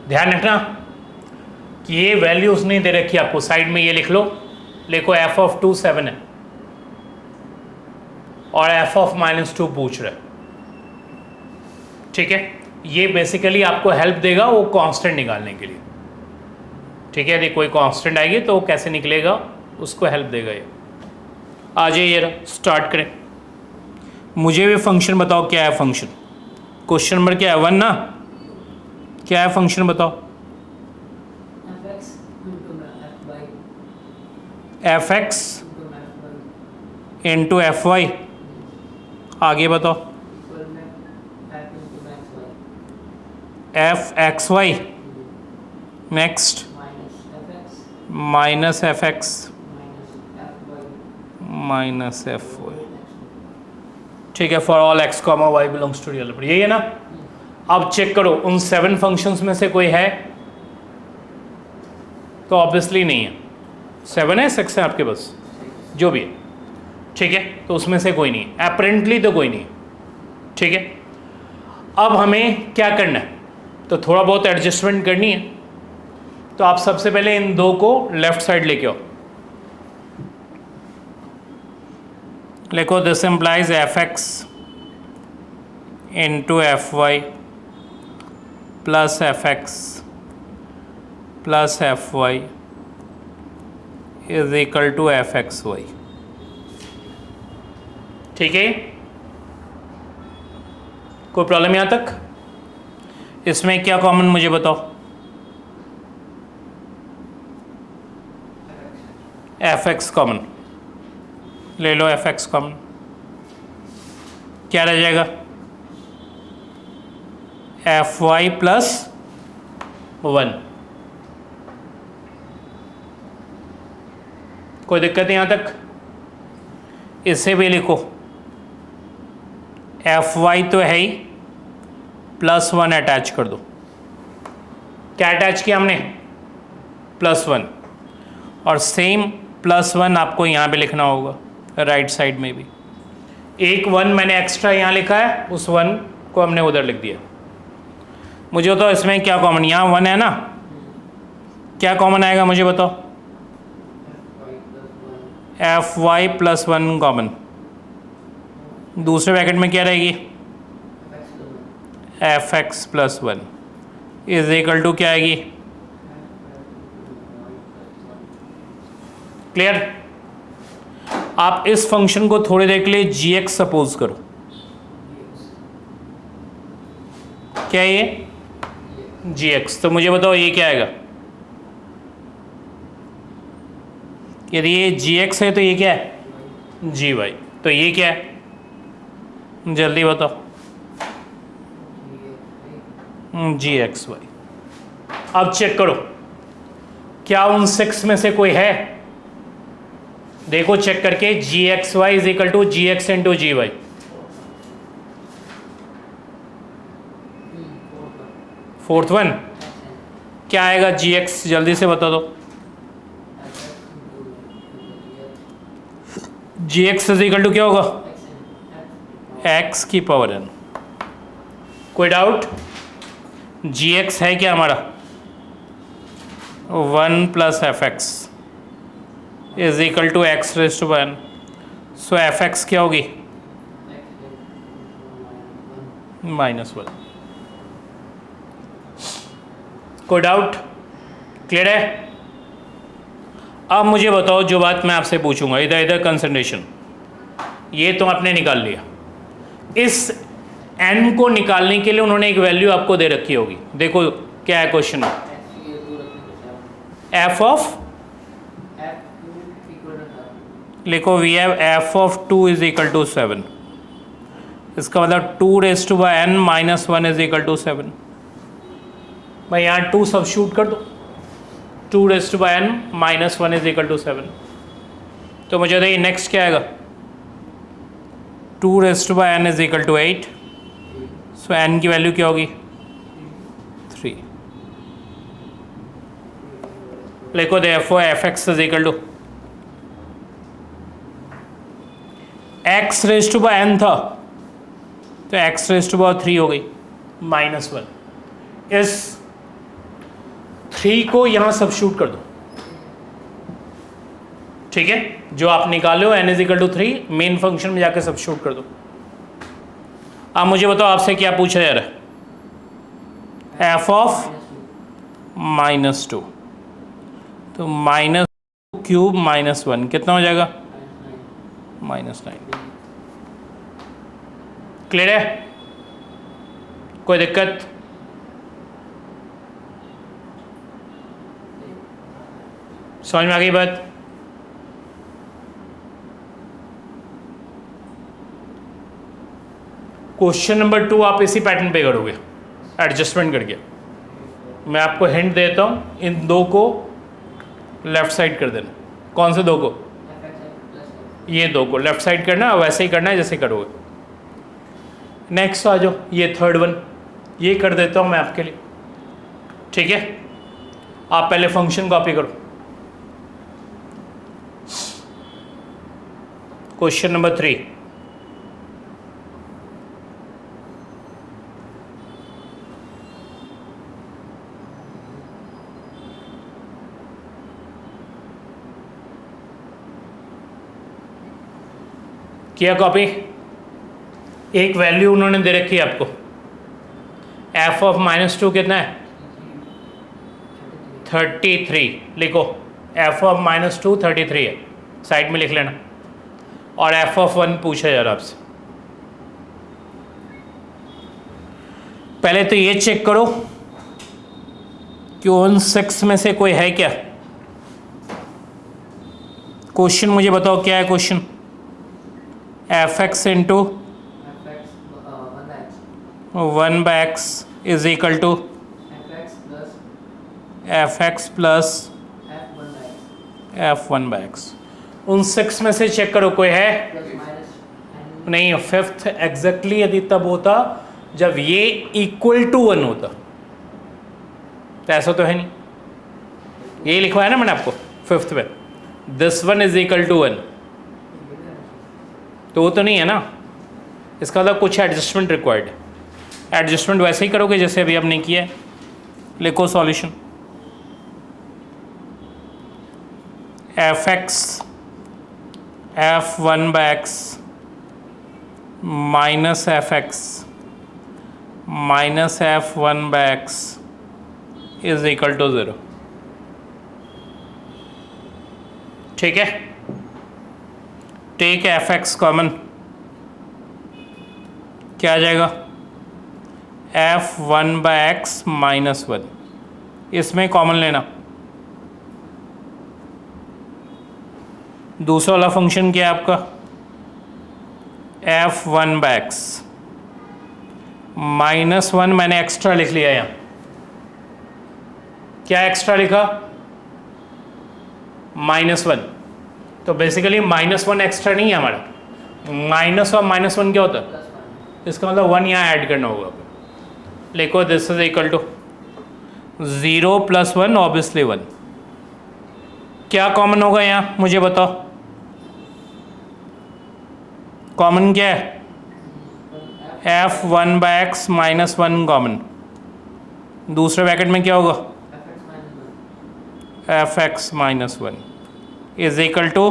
ध्यान रखना कि ये वैल्यूज नहीं दे रखी आपको, साइड में ये लिख लो, लिखो f ऑफ 2 7 है और f ऑफ -2 पूछ रहा है, ठीक है। ये बेसिकली आपको हेल्प देगा वो कांस्टेंट निकालने के लिए, ठीक है। यदि कोई कांस्टेंट आएगी तो वो कैसे निकलेगा उसको हेल्प देगा ये। आ जाइए स्टार्ट करें। मुझे भी फंक्शन बताओ, क्या है फंक्शन? क्वेश्चन नंबर क्या है? 1 ना? क्या है फंक्शन बताओ? fx into f y. आगे बताओ। F x y. Next minus f x minus f y, ठीक है। For all x comma y belongs to real, यही है ना? अब चेक करो उन 7 फंक्शंस में से कोई है तो ऑब्वियसली नहीं है। 7 है, 6 है आपके पास, जो भी है, ठीक है। तो उसमें से कोई नहीं है, अपेरेंटली तो कोई नहीं है, ठीक है। अब हमें क्या करना है? तो थोड़ा बहुत एडजस्टमेंट करनी है। तो आप सबसे पहले इन 2 को लेफ्ट साइड लेके आओ। लिखो this implies f x into f y plus f x plus f y is equal to f x y, ठीक है। कोई प्रॉब्लम यहाँ तक? इसमें क्या कॉमन मुझे बताओ? एफ एक्स कॉमन ले लो, एफ एक्स कॉमन, क्या रह जाएगा? F y plus 1। कोई दिक्कत नहीं यहाँ तक? इसे भी लिखो, एफ वाई तो है ही, प्लस 1 अटैच कर दो। क्या अटैच किया हमने? प्लस 1। और सेम प्लस 1 आपको यहाँ पे लिखना होगा राइट साइड में भी। एक 1 मैंने एक्स्ट्रा यहाँ लिखा है, उस 1 को हमने उधर लिख दिया। मुझे बताओ इसमें क्या कॉमन? यहाँ 1 है ना, क्या कॉमन आएगा मुझे बताओ? F y plus 1 common. दूसरे ब्रैकेट में क्या रहेगी? F x plus one is equal to क्या आएगी? क्लियर? आप इस फंक्शन को थोड़ी देर के लिए जी एक्स सपोज करो, क्या ये जी एक्स, तो मुझे बताओ ये क्या आएगा? यदि ये जी एक्स है तो ये क्या है? जी वाई। तो ये क्या है? जल्दी बताओ। जी एक्स वाई। अब चेक करो क्या उन 6 में से कोई है? देखो चेक करके, g x y is equal to g x into g y. Fourth one क्या आएगा? जी एक्स, जल्दी से बता दो। G x is equal to क्या होगा? एक्स की पावर एन। कोई डाउट? जी एक्स है क्या हमारा? 1 plus f x is equal to x raise to n. So f x क्या होगी? -1। कोई डाउट? क्लियर है? अब मुझे बताओ, जो बात मैं आपसे पूछूंगा, इधर इधर कंसंट्रेशन, ये तो आपने निकाल लिया। इस n को निकालने के लिए उन्होंने एक वैल्यू आपको दे रखी होगी। देखो क्या है क्वेश्चन में, एफ ऑफ, लिखो we have f of 2 is equal to 7। इसका मतलब 2 raise to by n minus 1 is equal to 7। मैं यहाँ 2 सब्स्टिट्यूट कर दो, 2 raise to by n minus 1 is equal to 7। तो मुझे बताइए नेक्स्ट क्या आएगा? 2 raise to by n is equal to 8। So n की वैल्यू क्या होगी? 3। लिखो therefore f x is equal to, x raise to by n था तो x रेज टू बाय 3 हो गई, -1। इस 3 को यहाँ सब्स्टिट्यूट कर दो, ठीक है? जो आप निकाले हो n is equal to 3, main function में जाकर सब्स्टिट्यूट कर दो। अब मुझे बताओ आपसे क्या पूछा जा रहा है? एफ ऑफ -2, तो -2³ -1 कितना हो जाएगा? -9। क्लियर है? कोई दिक्कत? समझ में आ गई बात? क्वेश्चन नंबर 2 आप इसी पैटर्न पे करोगे, एडजस्टमेंट करके। मैं आपको हिंट देता हूँ, इन 2 को लेफ्ट साइड कर देना। कौन से 2 को? ये 2 को लेफ्ट साइड करना, वैसे ही करना है जैसे करोगे। नेक्स्ट आ जाओ, ये थर्ड वन, ये कर देता हूँ मैं आपके लिए, ठीक है? आप पहले फंक्शन कॉपी करो। क्वेश्चन नंबर 3, किया कॉपी? एक वैल्यू उन्होंने दे रखी है आपको, एफ ऑफ -2 कितना है? 33। लिखो एफ ऑफ -2 33 है, साइड में लिख लेना। और एफ ऑफ 1 पूछा जा रहा आपसे। पहले तो ये चेक करो कि उन 6 में से कोई है क्या? क्वेश्चन मुझे बताओ क्या है question? F x into 1 by x is equal to f x plus f1 by x. उन 6 में से चेक करो कोई है? नहीं, 5th एग्जैक्टली यदि तब होता जब ये इक्वल टू 1 होता, तो ऐसा तो है नहीं। यही लिखवाया ना मैंने आपको 5th में, दिस 1 इज इक्वल टू 1, तो वो तो नहीं है ना। इसका मतलब कुछ एडजस्टमेंट रिक्वायर्ड है। एडजस्टमेंट वैसे ही करोगे जैसे अभी हमने किया है। लिखो solution, f x f1 by x minus f x minus f one by x is equal to 0। ठीक है, टेक एफ एक्स कॉमन, क्या आ जाएगा? F one by x minus 1, इसमें कॉमन लेना। दूसरा वाला फंक्शन क्या है आपका? F one by x minus 1, मैंने एक्स्ट्रा लिख लिया यहाँ। क्या एक्स्ट्रा लिखा? -1। तो बेसिकली -1 एक्स्ट्रा नहीं है हमारा। माइनस और -1 क्या होता है? इसका मतलब 1 यहाँ ऐड करना होगा। लिखो this is equal to 0 + 1 obviously 1। क्या कॉमन होगा यहाँ मुझे बताओ? कॉमन क्या है? F one by x minus 1 common. दूसरे ब्रैकेट में क्या होगा? F x minus 1 is equal to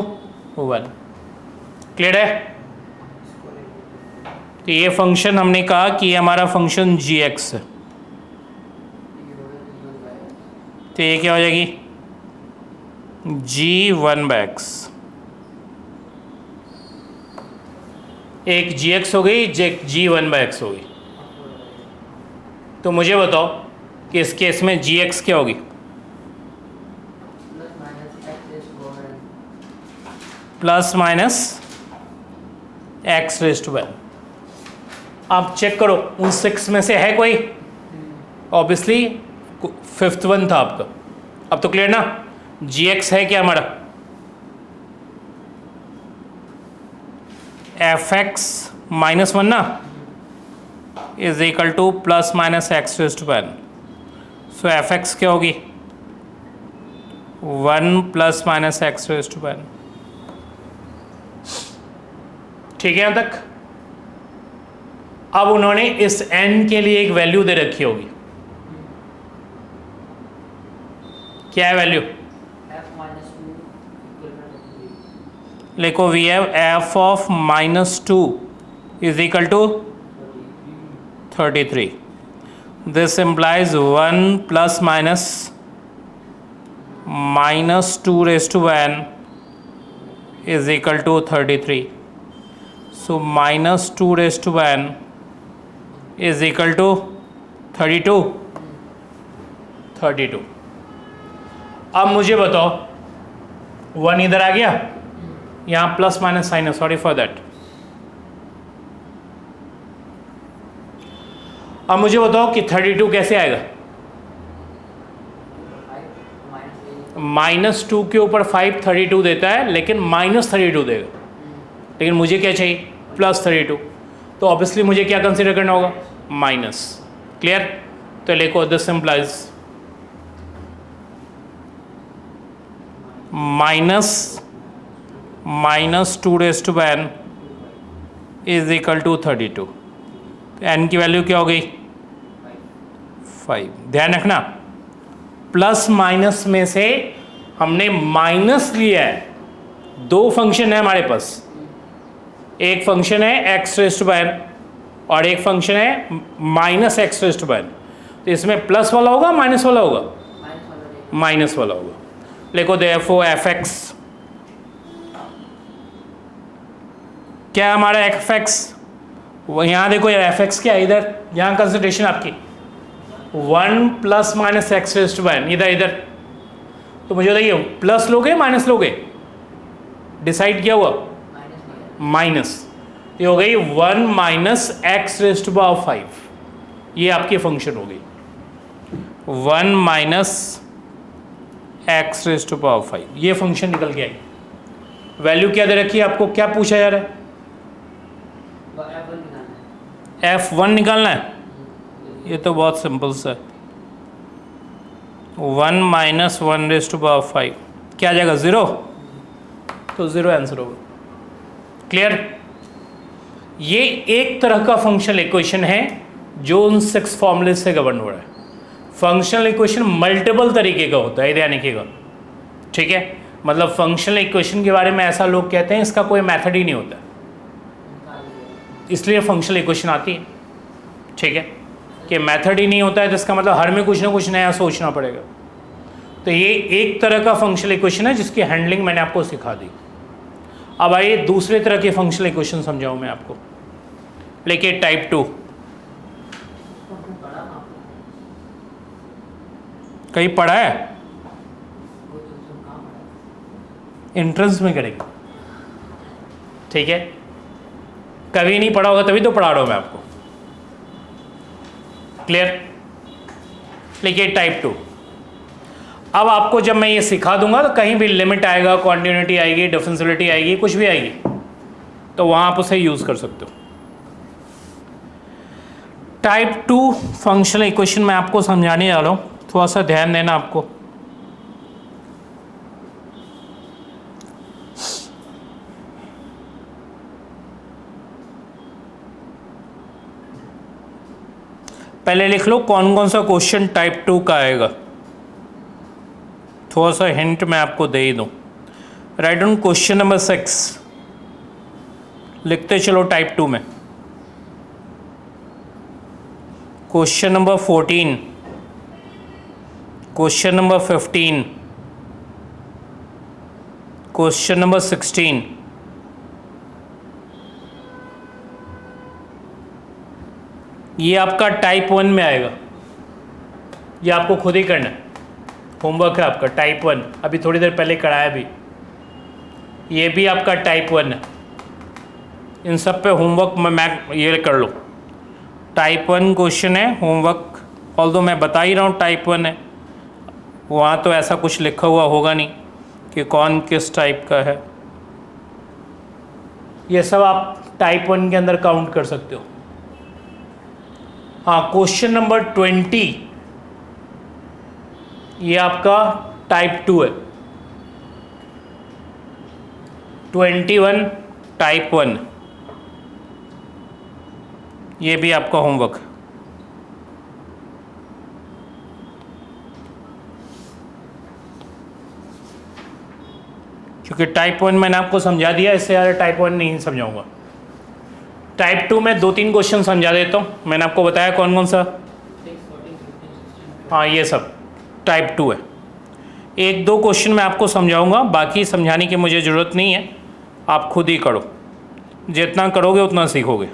1। Clear है? तो ये फंक्शन हमने कहा कि ये हमारा फंक्शन जी एक्स है। तो ये क्या हो जाएगी? जी वन बाय एक्स। एक जी एक्स हो गई, जी वन बाय एक्स हो गई। तो मुझे बताओ कि इस केस में जी एक्स क्या होगी? Plus minus x raise to 1। आप चेक करो उन 6 में से है कोई? ऑब्वियसली 5th वन था आपका। अब तो क्लियर ना? जी एक्स है क्या हमारा? एफ एक्स माइनस 1 ना, is equal to plus minus x raise to 1। So f x क्या होगी? 1 + माइनस एक्स रेज़ टू 1। ठीक है यहाँ तक? अब उन्होंने इस n के लिए एक वैल्यू दे रखी होगी। क्या है वैल्यू? लिखो we have f of -2 is equal to 33। This implies 1 + minus -2 raise to 1 is equal to 33। So -2 raise to 1 is equal to 32। अब मुझे बताओ 1 इधर आ गया, यहाँ प्लस माइनस साइन है, सॉरी फॉर दैट। अब मुझे बताओ कि 32 कैसे आएगा? -2 के ऊपर 5 32 देता है, लेकिन -32 देगा। लेकिन मुझे क्या चाहिए? +32। तो ऑब्वियसली मुझे क्या कंसीडर करना होगा? माइनस। क्लियर? तो लिखो this implies -2 raise to 1 is equal to 32। n की वैल्यू क्या हो गई? 5। ध्यान रखना प्लस माइनस में से हमने माइनस लिया है। 2 फंक्शन है हमारे पास, एक फंक्शन है x रेज़ टू 1 और एक फंक्शन है -x रेज़ टू 1। तो इसमें प्लस वाला होगा माइनस वाला होगा? माइनस वाला होगा। लिखो देयरफॉर एफ एक्स क्या है हमारा? एफ एक्स वो यहाँ देखो यार, एफ एक्स क्या है इधर? यहाँ कंसिडरेशन आपकी 1 + माइनस एक्स रेज़ टू 1 इधर। तो मुझे बताइए प्लस लोगे माइनस लोगे? डिसाइड किया हुआ? माइनस। ये हो गई 1 - एक्स रेज़ टू 5। ये आपकी फंक्शन हो गई 1 - एक्स रेज़ टू 5। ये फंक्शन निकल के आई। वैल्यू क्या दे रखी है आपको? क्या पूछा जा रहा है? F1 निकालना है। ये तो बहुत सिंपल सा है। 1 - 1 रेज़ टू 5 क्या आ जाएगा? 0। तो 0 आंसर होगा। क्लियर? ये एक तरह का फंक्शनल इक्वेशन है जो उन 6 फॉर्मूले से गवर्न हो रहा है। फंक्शनल इक्वेशन मल्टीपल तरीके का होता है, ध्यान रखिएगा। ठीक है? मतलब फंक्शनल इक्वेशन के बारे में ऐसा लोग कहते हैं इसका कोई मेथड ही नहीं होता, इसलिए फंक्शनल इक्वेशन आती है। ठीक है? कि मेथड ही नहीं होता है तो इसका मतलब हर में कुछ ना कुछ नया सोचना पड़ेगा। तो ये एक तरह का फंक्शनल इक्वेशन है जिसकी हैंडलिंग मैंने आपको सिखा दी। अब आइए दूसरे तरह के फंक्शनल इक्वेशन समझाऊं मैं आपको। लेके टाइप 2 कहीं पढ़ा है? एंट्रेंस में करेंगे, ठीक है। कभी नहीं पढ़ा होगा तभी तो पढ़ा रहा हूं मैं आपको। क्लियर? लिखिए टाइप 2। अब आपको जब मैं ये सिखा दूंगा तो कहीं भी लिमिट आएगा, कॉन्टिन्यूटी आएगी, डिफरेंशियलिटी आएगी, कुछ भी आएगी, तो वहां आप उसे यूज कर सकते हो। टाइप 2 फंक्शनल इक्वेशन मैं आपको समझाने जा रहा हूं, थोड़ा सा ध्यान देना आपको। पहले लिख लो कौन कौन सा क्वेश्चन टाइप 2 का आएगा, थोड़ा सा हिंट मैं आपको दे ही दूं। राइट डाउन क्वेश्चन नंबर 6 लिखते चलो टाइप 2 में। Question number 14, question number 15, question number 16, ये आपका टाइप 1 में आएगा। ये आपको खुद ही करना है, होमवर्क है आपका टाइप 1, अभी थोड़ी देर पहले कराया भी। ये भी आपका टाइप 1 है। इन सब पे होमवर्क मैं ये कर लो। टाइप 1 क्वेश्चन है, होमवर्क ऑल्दो मैं बता ही रहा हूँ टाइप 1 है, वहाँ तो ऐसा कुछ लिखा हुआ होगा नहीं कि कौन किस टाइप का है। ये सब आप टाइप 1 के अंदर काउंट कर सकते हो। हाँ, क्वेश्चन नंबर 20 ये आपका टाइप 2 है। 21 टाइप 1, ये भी आपका होमवर्क। क्योंकि टाइप 1 मैंने आपको समझा दिया, इससे ज़्यादा टाइप 1 नहीं समझाऊंगा। टाइप 2 में 2-3 क्वेश्चन समझा देता हूँ। मैंने आपको बताया कौन कौन सा। हाँ, ये सब टाइप 2 है। 1-2 क्वेश्चन मैं आपको समझाऊंगा, बाकी समझाने की मुझे ज़रूरत नहीं है, आप खुद ही करो। जितना करोगे उतना सीखोगे।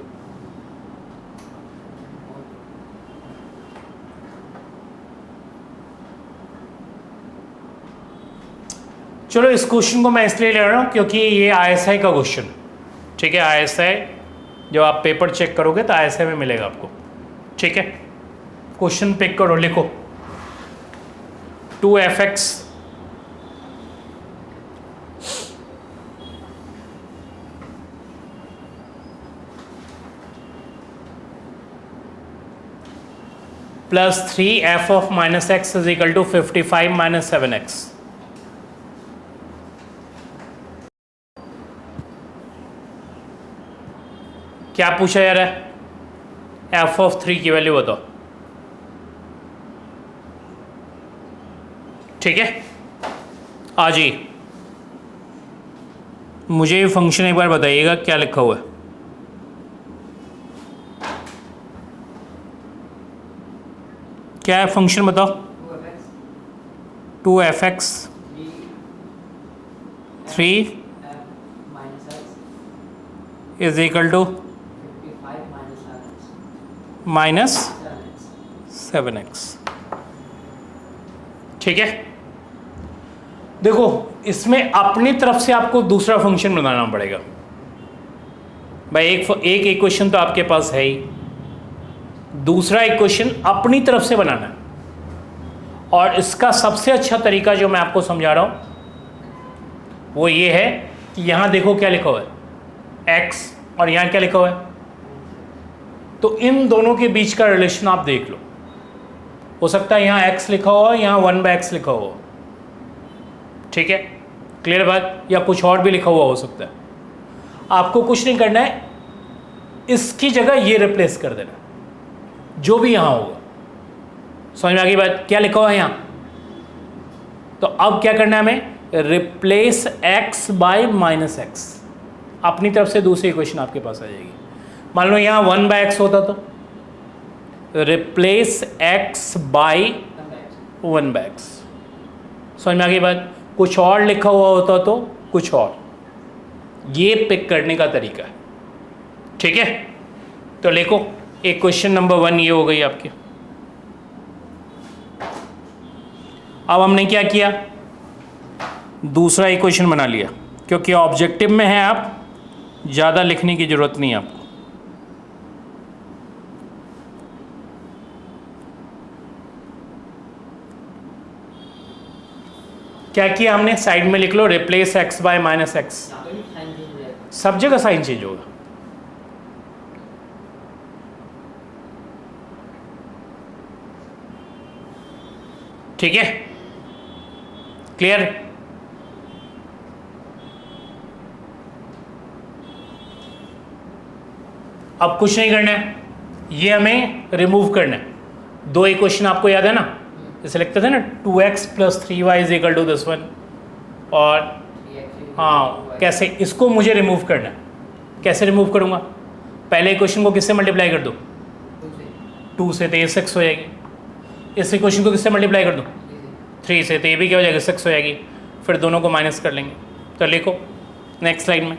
चलो, इस क्वेश्चन को मैं इसलिए ले रहा हूँ क्योंकि ये ISI का क्वेश्चन, ठीक है। ISI जब आप पेपर चेक करोगे तो ISI में मिलेगा आपको, ठीक है। क्वेश्चन पिक करो, लिखो 2fx plus 3f of minus x is equal to 55 minus 7x। क्या पूछा जा रहा है? f ऑफ 3 की वैल्यू बताओ, ठीक है। आ जाइए, मुझे ये फंक्शन एक बार बताइएगा क्या लिखा हुआ है। क्या है फंक्शन बताओ? 2fx 3 is equal to minus 7x, ठीक है। देखो, इसमें अपनी तरफ से आपको दूसरा फंक्शन बनाना पड़ेगा भाई। एक इक्वेशन तो आपके पास है ही, दूसरा इक्वेशन अपनी तरफ से बनाना है। और इसका सबसे अच्छा तरीका जो मैं आपको समझा रहा हूं वो ये है कि यहां देखो क्या लिखा हुआ है x, और यहां क्या लिखा हुआ है। तो इन दोनों के बीच का रिलेशन आप देख लो। हो सकता है यहाँ x लिखा हुआ, यहाँ 1/x लिखा हुआ, ठीक है। क्लियर बात? या कुछ और भी लिखा हुआ हो सकता है। आपको कुछ नहीं करना है, इसकी जगह ये रिप्लेस कर देना, जो भी यहाँ होगा। समझ में आ गई बात? क्या लिखा हुआ है यहाँ? तो अब क्या करना है हमें? Replace x bye minus x. अपनी तरफ से दूसरी इक्वेशन आपके पास आ जाएगी। मान लो यहाँ 1/x होता तो रिप्लेस x बाय 1/x। समझ में आ गई बात? कुछ और लिखा हुआ होता तो कुछ और, ये पिक करने का तरीका है। ठीक है, तो लिखो एक क्वेश्चन नंबर 1 ये हो गई आपकी। अब हमने क्या किया, दूसरा इक्वेशन बना लिया, क्योंकि ऑब्जेक्टिव में है, आप ज़्यादा लिखने की ज़रूरत नहीं है आपको। क्या किया हमने, साइड में लिख लो रिप्लेस x बाय -x। सब जगह साइन चेंज होगा। ठीक है, क्लियर? अब कुछ नहीं करना है, ये हमें रिमूव करना है। दो इक्वेशन आपको याद है ना, जैसे लिखते थे ना 2x + 3y = दिस वन, और हाँ कैसे, इसको मुझे रिमूव करना है। कैसे रिमूव करूँगा, पहले इक्वेशन को किससे मल्टीप्लाई कर दो, 2 से, तो ये 6 हो जाएगी। इस इक्वेशन को किससे मल्टीप्लाई कर दो, 3 से, तो ये भी क्या हो जाएगा, 6 हो जाएगी। फिर दोनों को माइनस कर लेंगे। तो लिखो नेक्स्ट स्लाइड में,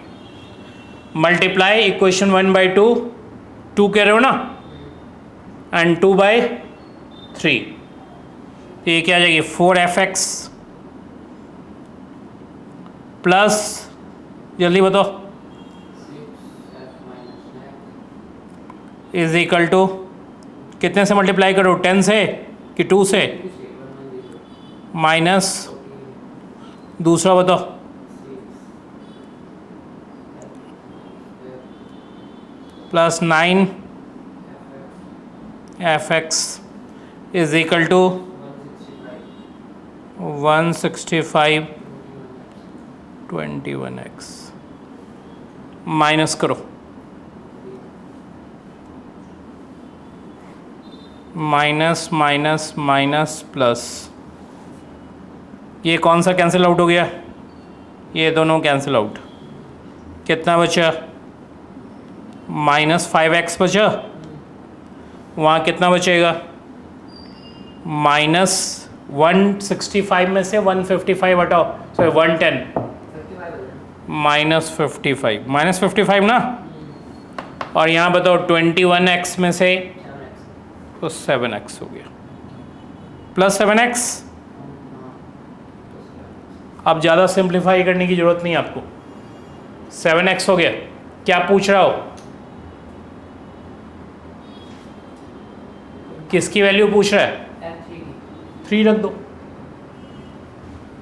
मल्टीप्लाई इक्वेशन 1/2, 2 कह रहे हो ना, एंड 2/3, तो ये क्या आ जाएगी 4fx प्लस, जल्दी बताओ, इज इक्वल टू कितने से मल्टीप्लाई करो, 10 से कि 2 से, माइनस दूसरा बताओ, plus 9fx is equal to 165/21x। Minus करो, माइनस माइनस माइनस प्लस, ये कौन सा कैंसिल आउट हो गया, ये दोनों कैंसिल आउट। कितना बचा, -5x बचा, वहाँ कितना बचेगा, -165 में से 155 हटाओ, सॉरी 110, -55 ना, और यहाँ बताओ 21x में से, तो 7x हो गया, प्लस 7x। अब ज़्यादा सिंप्लीफाई करने की ज़रूरत नहीं आपको, 7x हो गया। क्या पूछ रहा हो, किसकी वैल्यू पूछ रहा है, 3 रख दो,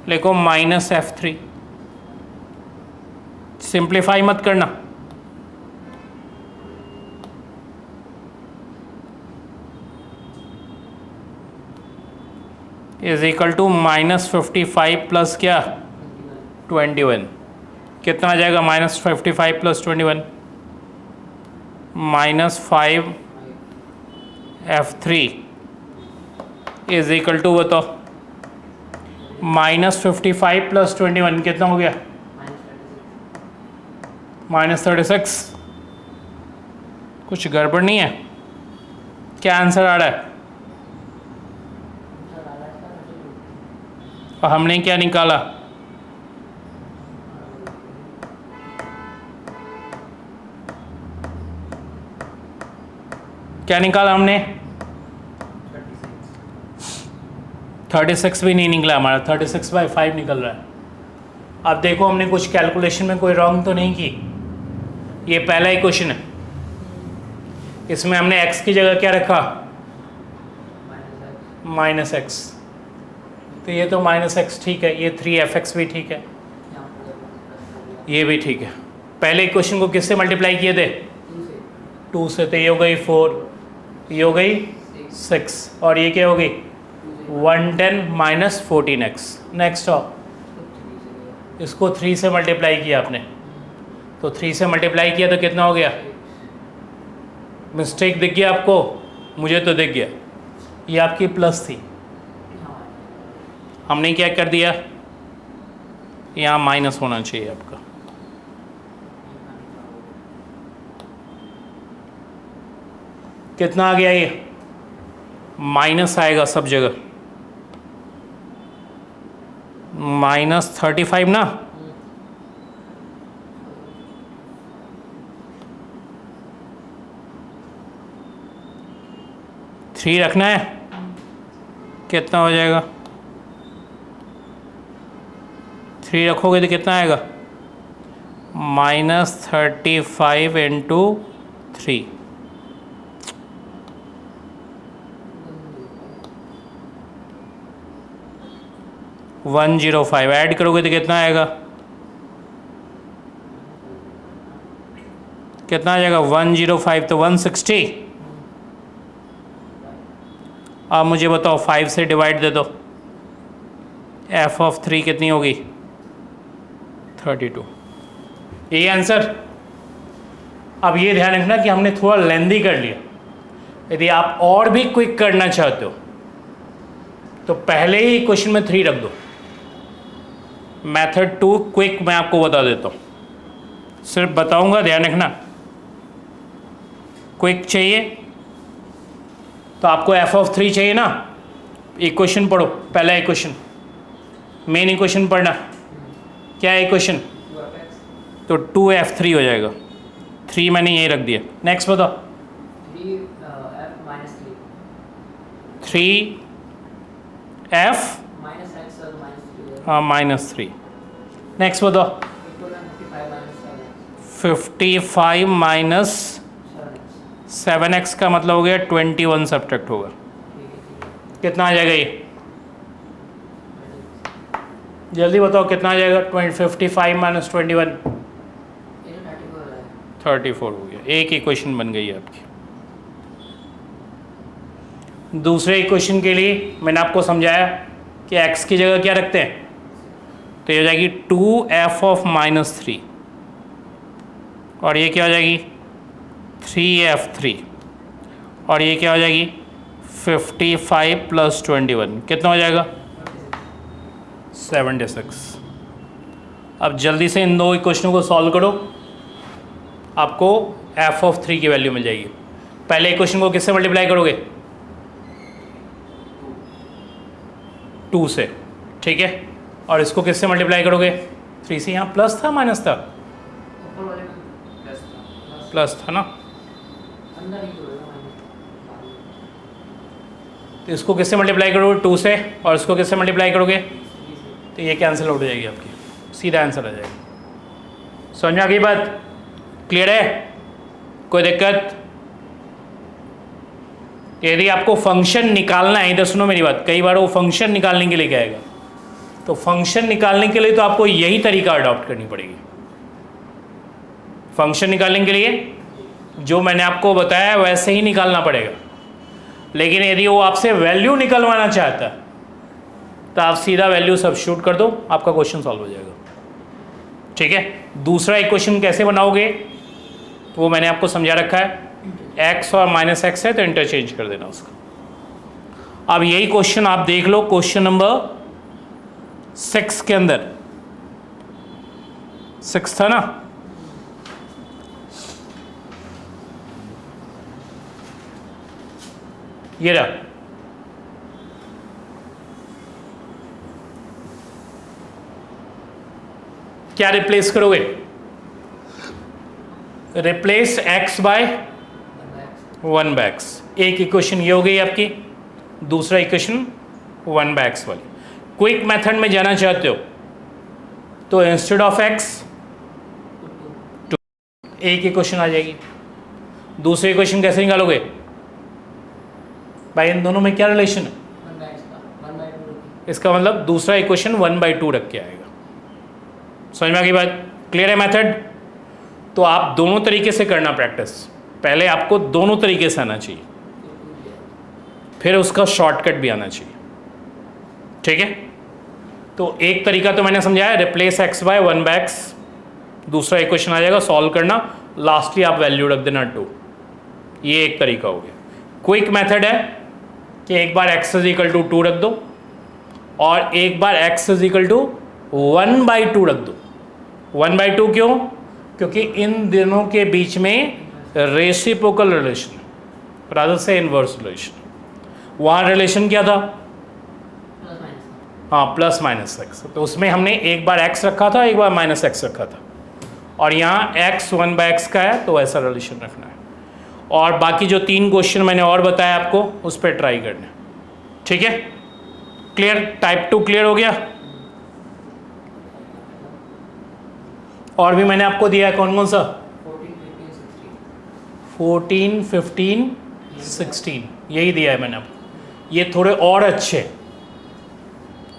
लिखो -f3, सिंप्लीफाई मत करना। इज इक्वल टू -55 प्लस क्या, 21, कितना आ जाएगा, -55 + 21, -5f3 इज इक्वल टू बताओ, -55 + 21 कितना हो गया, -36। कुछ गड़बड़ नहीं है, क्या आंसर आ रहा है, और हमने क्या निकाला, क्या निकाला हमने, 36 भी नहीं निकला हमारा, 36/5 निकल रहा है। अब देखो हमने कुछ कैलकुलेशन में कोई रॉन्ग तो नहीं की। ये पहला इक्वेशन है, इसमें हमने x की जगह क्या रखा, -x, तो ये तो -x ठीक है, ये 3fx भी ठीक है, ये भी ठीक है। पहले इक्वेशन को किससे मल्टीप्लाई किए थे, 2 से, तो ये हो गई 4, ये हो गई 6, और ये क्या हो गई 110 - 14x। नेक्स्ट हो, इसको 3 से मल्टीप्लाई किया आपने, तो 3 से मल्टीप्लाई किया तो कितना हो गया, मिस्टेक दिख गया आपको, मुझे तो दिख गया, ये आपकी प्लस थी, हमने क्या कर दिया, यहाँ माइनस होना चाहिए आपका। कितना आ गया ये माइनस आएगा सब जगह, -35 ना, थ्री रखना है, कितना हो जाएगा? 3 रखोगे तो कितना आएगा? -35 इंटू 3, 105 ऐड करोगे तो कितना आएगा? कितना आ जाएगा? 105 तो 160। अब मुझे बताओ 5 से डिवाइड दे दो, f(3) कितनी होगी? 32। यही आंसर। अब ये ध्यान रखना कि हमने थोड़ा लेंदी कर लिया। यदि आप और भी क्विक करना चाहते हो तो पहले ही क्वेश्चन में 3 रख दो। मेथड 2 क्विक मैं आपको बता देता हूँ, सिर्फ बताऊंगा, ध्यान रखना। क्विक चाहिए तो आपको f(3) चाहिए ना, इक्वेशन पढ़ो, पहला इक्वेशन, मेन इक्वेशन पढ़ना। क्या है इक्वेशन? तो 2f(3) हो जाएगा, 3 मैंने यही रख दिया। नेक्स्ट बताओ। 3f हाँ -3। नेक्स्ट बताओ। 55 माइनस 7x का मतलब हो गया 21 सब्ट्रैक्ट होगा, कितना आ जाएगा ये? जल्दी बताओ कितना आ जाएगा? 55 माइनस 21 34 हो गया। एक इक्वेशन बन गई है आपकी। दूसरे इक्वेशन के लिए मैंने आपको समझाया कि x की जगह क्या रखते हैं, तो ये हो जाएगी 2f(-3) और ये क्या हो जाएगी? 3f(3) और ये क्या हो जाएगी? 55 + 21 कितना हो जाएगा? 76। अब जल्दी से इन दो इक्वेशनों को सॉल्व करो, आपको f(3) की वैल्यू मिल जाएगी। पहले इक्वेशन को किससे मल्टीप्लाई करोगे? 2 से, ठीक है। और इसको किससे मल्टीप्लाई करोगे? 3 से। यहाँ प्लस था माइनस था? प्लस था ना, तो इसको किससे मल्टीप्लाई करोगे? 2 से। और इसको किससे मल्टीप्लाई करोगे? तो ये कैंसिल आउट हो जाएगी आपकी, सीधा आंसर आ जाएगा। समझ में आ गई बात? क्लियर है? कोई दिक्कत? यदि आपको फंक्शन निकालना है, इधर सुनो मेरी बात, कई बार वो फंक्शन निकालने के लिए क्या आएगा, तो फंक्शन निकालने के लिए तो आपको यही तरीका अडॉप्ट करनी पड़ेगी। फंक्शन निकालने के लिए जो मैंने आपको बताया वैसे ही निकालना पड़ेगा। लेकिन यदि वो आपसे वैल्यू निकलवाना चाहता है तो आप सीधा वैल्यू सब्स्टिट्यूट कर दो, आपका क्वेश्चन सॉल्व हो जाएगा, ठीक है। दूसरा इक्वेशन कैसे बनाओगे वो मैंने आपको समझा रखा है, x और -x है तो इंटरचेंज कर देना उसका। अब यही क्वेश्चन आप देख लो क्वेश्चन नंबर 6 के अंदर, 6 था ना, ये रहा। क्या रिप्लेस करोगे? Replace x by 1/x। एक इक्वेशन ये हो गई आपकी, दूसरा इक्वेशन 1/x वाली। क्विक मेथड में जाना चाहते हो तो इंस्टेड ऑफ x एक इक्वेशन आ जाएगी। दूसरी इक्वेशन कैसे निकालोगे भाई? इन दोनों में क्या रिलेशन है? इसका मतलब दूसरा इक्वेशन 1/2 रख के आएगा। समझ में आ गई बात? क्लियर है मेथड? तो आप दोनों तरीके से करना प्रैक्टिस। पहले आपको दोनों तरीके से आना चाहिए, फिर उसका शॉर्टकट भी आना चाहिए, ठीक है। तो एक तरीका तो मैंने समझाया, रिप्लेस x बाय 1/x, दूसरा इक्वेशन आ जाएगा, सॉल्व करना, लास्टली आप वैल्यू रख देना 2। ये एक तरीका हो गया। क्विक मेथड है कि एक बार x = 2 रख दो और एक बार x = 1/2 रख दो। 1/2 क्यों? क्योंकि इन दोनों के बीच में रेसिप्रोकल रिलेशन, रादर से इनवर्स रिलेशन। वहाँ रिलेशन क्या था? हाँ, प्लस माइनस एक्स। तो उसमें हमने एक बार एक्स रखा था, एक बार माइनस एक्स रखा था, और यहाँ एक्स 1/x का है तो ऐसा रिलेशन रखना है। और बाकी जो 3 क्वेश्चन मैंने और बताया आपको, उस पर ट्राई करना है। ठीक है, क्लियर? टाइप 2 क्लियर हो गया? और भी मैंने आपको दिया है, कौन कौन सा? 14, 15, 16 यही दिया है मैंने आपको। ये थोड़े और अच्छे,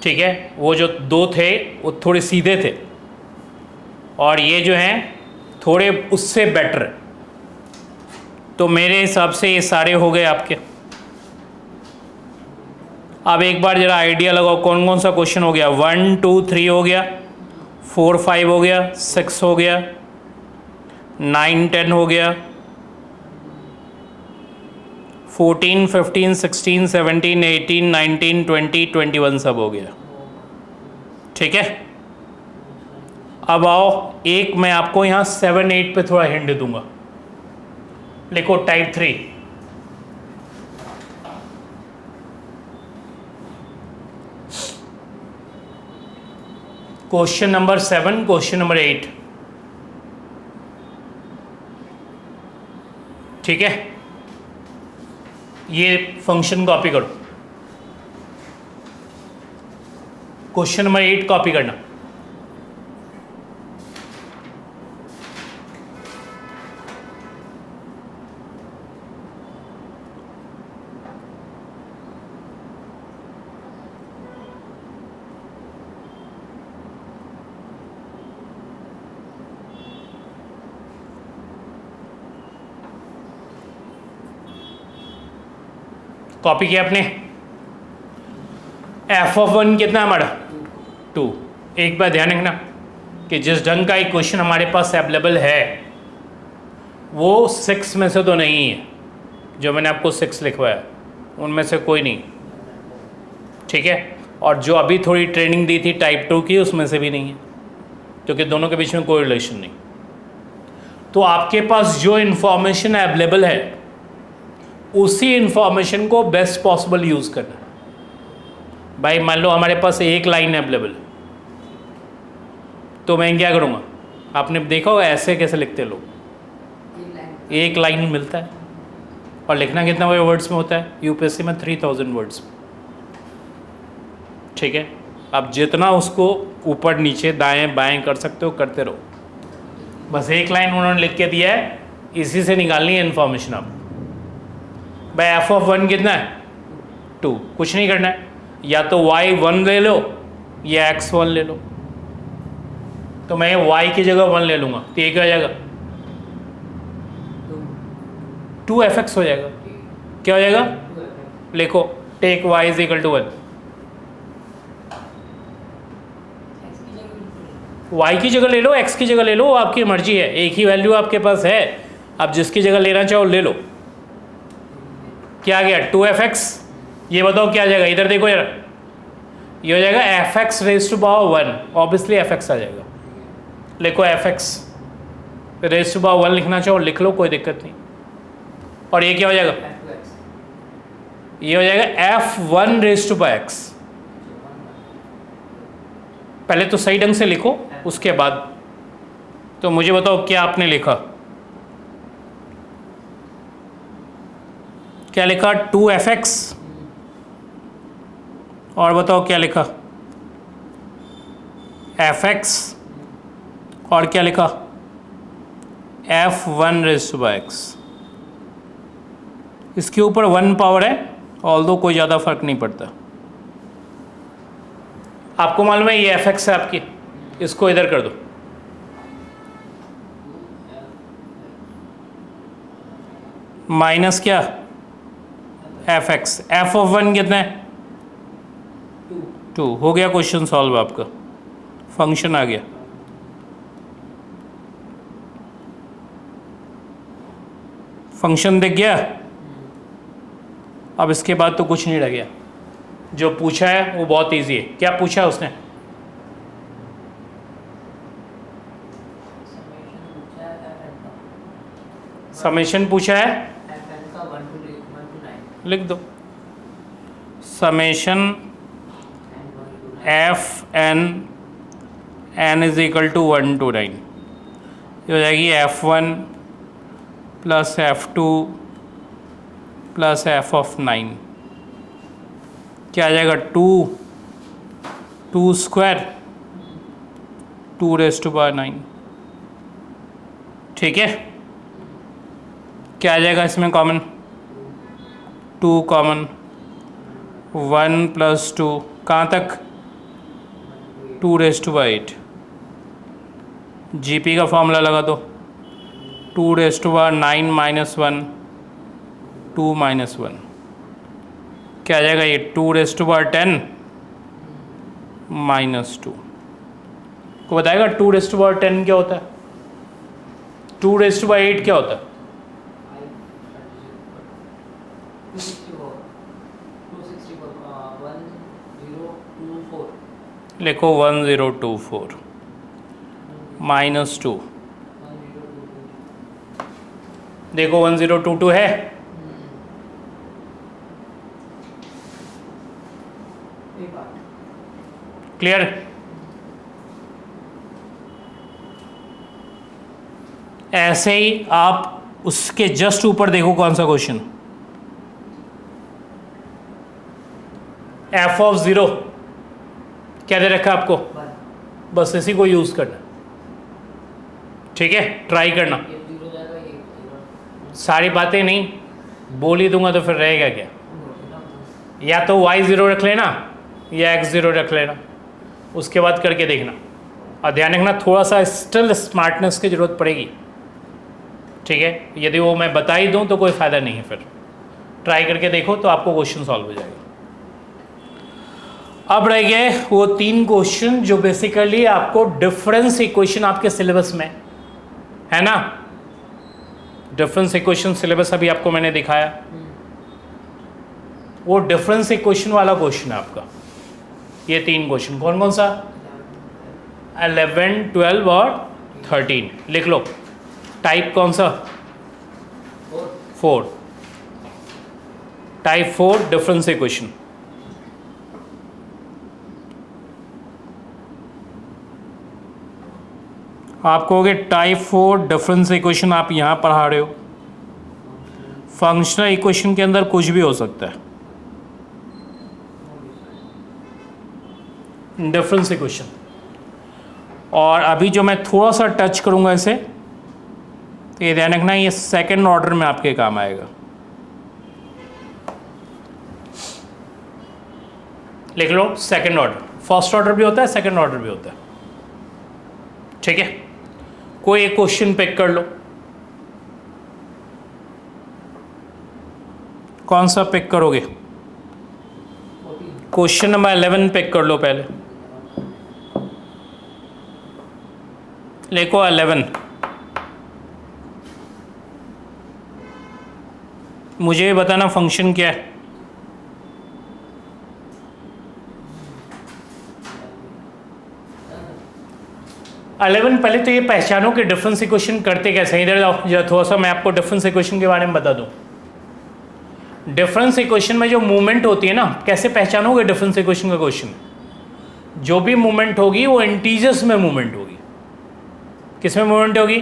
ठीक है, वो जो 2 थे वो थोड़े सीधे थे, और ये जो हैं थोड़े उससे बेटर। तो मेरे हिसाब से ये सारे हो गए आपके। अब एक बार जरा आइडिया लगाओ कौन कौन सा क्वेश्चन हो गया। 1, 2, 3 हो गया, 4, 5 हो गया, 6 हो गया, 9, 10 हो गया, 14, 15, 16, 17, 18, 19, 20, 21 सब हो गया। ठीक है, अब आओ, एक मैं आपको यहाँ 7, 8 पे थोड़ा हिंट दूंगा। लिखो type 3। Question number 7, question number 8। ठीक है, ये फंक्शन कॉपी करो। क्वेश्चन नंबर 8 कॉपी करना। कॉपी किया आपने? f(1) कितना है हमारा? 2। एक बार ध्यान रखना कि जिस ढंग का एक क्वेश्चन हमारे पास अवेलेबल है वो 6 में से तो नहीं है। जो मैंने आपको 6 लिखवाया उनमें से कोई नहीं, ठीक है। और जो अभी थोड़ी ट्रेनिंग दी थी टाइप 2 की, उसमें से भी नहीं है, क्योंकि दोनों के बीच में कोई रिलेशन नहीं। तो आपके पास जो इन्फॉर्मेशन अवेलेबल है उसी इंफॉर्मेशन को बेस्ट पॉसिबल यूज़ करना है। भाई मान लो हमारे पास एक लाइन अवेलेबल है, तो मैं क्या करूँगा? आपने देखा होगा ऐसे कैसे लिखते लोग, एक लाइन मिलता है, और लिखना कितना वर्ड्स में होता है? यूपीएससी में 3000 वर्ड्स। ठीक है, आप जितना उसको ऊपर नीचे दाएं बाएं कर सकते हो करते रहो, बस एक लाइन उन्होंने लिख के दिया है, इसी से निकालनी है इन्फॉर्मेशन आप। भाई f(1) कितना है? 2। कुछ नहीं करना है, या तो y1 ले लो या x1 ले लो। तो मैं y की जगह 1 ले लूँगा, तो ये क्या हो जाएगा? 2fx हो जाएगा। क्या हो जाएगा? लिखो, take y is equal to 1। y की जगह ले लो, x की जगह ले लो, आपकी मर्जी है, एक ही वैल्यू आपके पास है, आप जिसकी जगह लेना चाहो ले लो। क्या आ गया? 2fx। ये बताओ क्या आ जाएगा? इधर देखो यार, ये हो जाएगा fx raise to power 1। Obviously fx आ जाएगा। लिखो fx रेज टू पावर 1 लिखना चाहो लिख लो, कोई दिक्कत नहीं। और ये क्या हो जाएगा? ये हो जाएगा f1 raise to power x। पहले तो सही ढंग से लिखो, उसके बाद तो मुझे बताओ क्या आपने लिखा? क्या लिखा? 2fx। और बताओ क्या लिखा? fx। और क्या लिखा? f1 rays to power x। इसके ऊपर 1 पावर है, ऑल्दो कोई ज़्यादा फर्क नहीं पड़ता। आपको मालूम है ये fx है आपकी, इसको इधर कर दो। माइनस क्या? fx। f(1) कितना है? 2। हो गया क्वेश्चन सॉल्व आपका, फंक्शन आ गया। फंक्शन दिख गया। अब इसके बाद तो कुछ नहीं रह गया। जो पूछा है वो बहुत इजी है। क्या पूछा है उसने? समेशन पूछा है, लिख दो। Summation n is equal to 1 to 9, ये हो जाएगी f1 plus f2 plus f of 9, क्या आ जाएगा 2 स्क्वायर 2⁻⁹, ठीक है। क्या आ जाएगा इसमें कॉमन, 2 कॉमन, 1 + 2 कहाँ तक 2⁸। जीपी का फॉर्मूला लगा दो, 2⁹ - 1 2 - 1, क्या आ जाएगा ये 2⁻10 -2 को बताएगा 2⁻10 क्या होता है, 2⁸ क्या होता है। लिखो 1024 -2, देखो 1022 है, क्लियर। ऐसे ही आप उसके जस्ट ऊपर देखो कौन सा क्वेश्चन, f of 0 क्या दे रखा है आपको, बस इसी को यूज करना, ठीक है, ट्राई करना। सारी बातें नहीं बोल ही दूंगा तो फिर रहेगा क्या, या तो y0 रख लेना या x0 रख लेना, उसके बाद करके देखना। और ध्यान रखना थोड़ा सा स्टिल स्मार्टनेस की ज़रूरत पड़ेगी, ठीक है। यदि वो मैं बता ही दूँ तो कोई फ़ायदा नहीं है, फिर ट्राई करके देखो तो आपको क्वेश्चन सॉल्व हो जाएगा। अब रह गए वो 3 क्वेश्चन जो बेसिकली आपको डिफरेंस इक्वेशन आपके सिलेबस में है ना, डिफरेंस इक्वेशन सिलेबस अभी आपको मैंने दिखाया, वो डिफरेंस इक्वेशन वाला क्वेश्चन है आपका। ये 3 क्वेश्चन कौन कौन सा, 11, 12 और 13 लिख लो। टाइप कौन सा, 4, टाइप 4 डिफरेंस इक्वेशन। आप कहोगे टाइप 4 डिफरेंस इक्वेशन आप यहाँ पढ़ा रहे हो, फंक्शनल इक्वेशन के अंदर कुछ भी हो सकता है, डिफरेंस इक्वेशन। और अभी जो मैं थोड़ा सा टच करूँगा इसे, तो ये ध्यान रखना ये सेकंड ऑर्डर में आपके काम आएगा। लिख लो सेकंड ऑर्डर, फर्स्ट ऑर्डर भी होता है सेकंड ऑर्डर भी होता है, ठीक है। कोई एक क्वेश्चन पिक कर लो, कौन सा पिक करोगे, क्वेश्चन नंबर 11 पिक कर लो पहले, लिखो 11। मुझे बताना फंक्शन क्या है। पहले तो ये पहचानो कि डिफरेंस इक्वेशन करते कैसे हैं। इधर जाओ जरा, थोड़ा सा मैं आपको डिफरेंस इक्वेशन के बारे में बता दूं। डिफरेंस इक्वेशन में जो मूवमेंट होती है ना, कैसे पहचानोगे डिफरेंस इक्वेशन का क्वेश्चन, जो भी मूवमेंट होगी वो इंटीजर्स में मूवमेंट होगी। किस में मूवमेंट होगी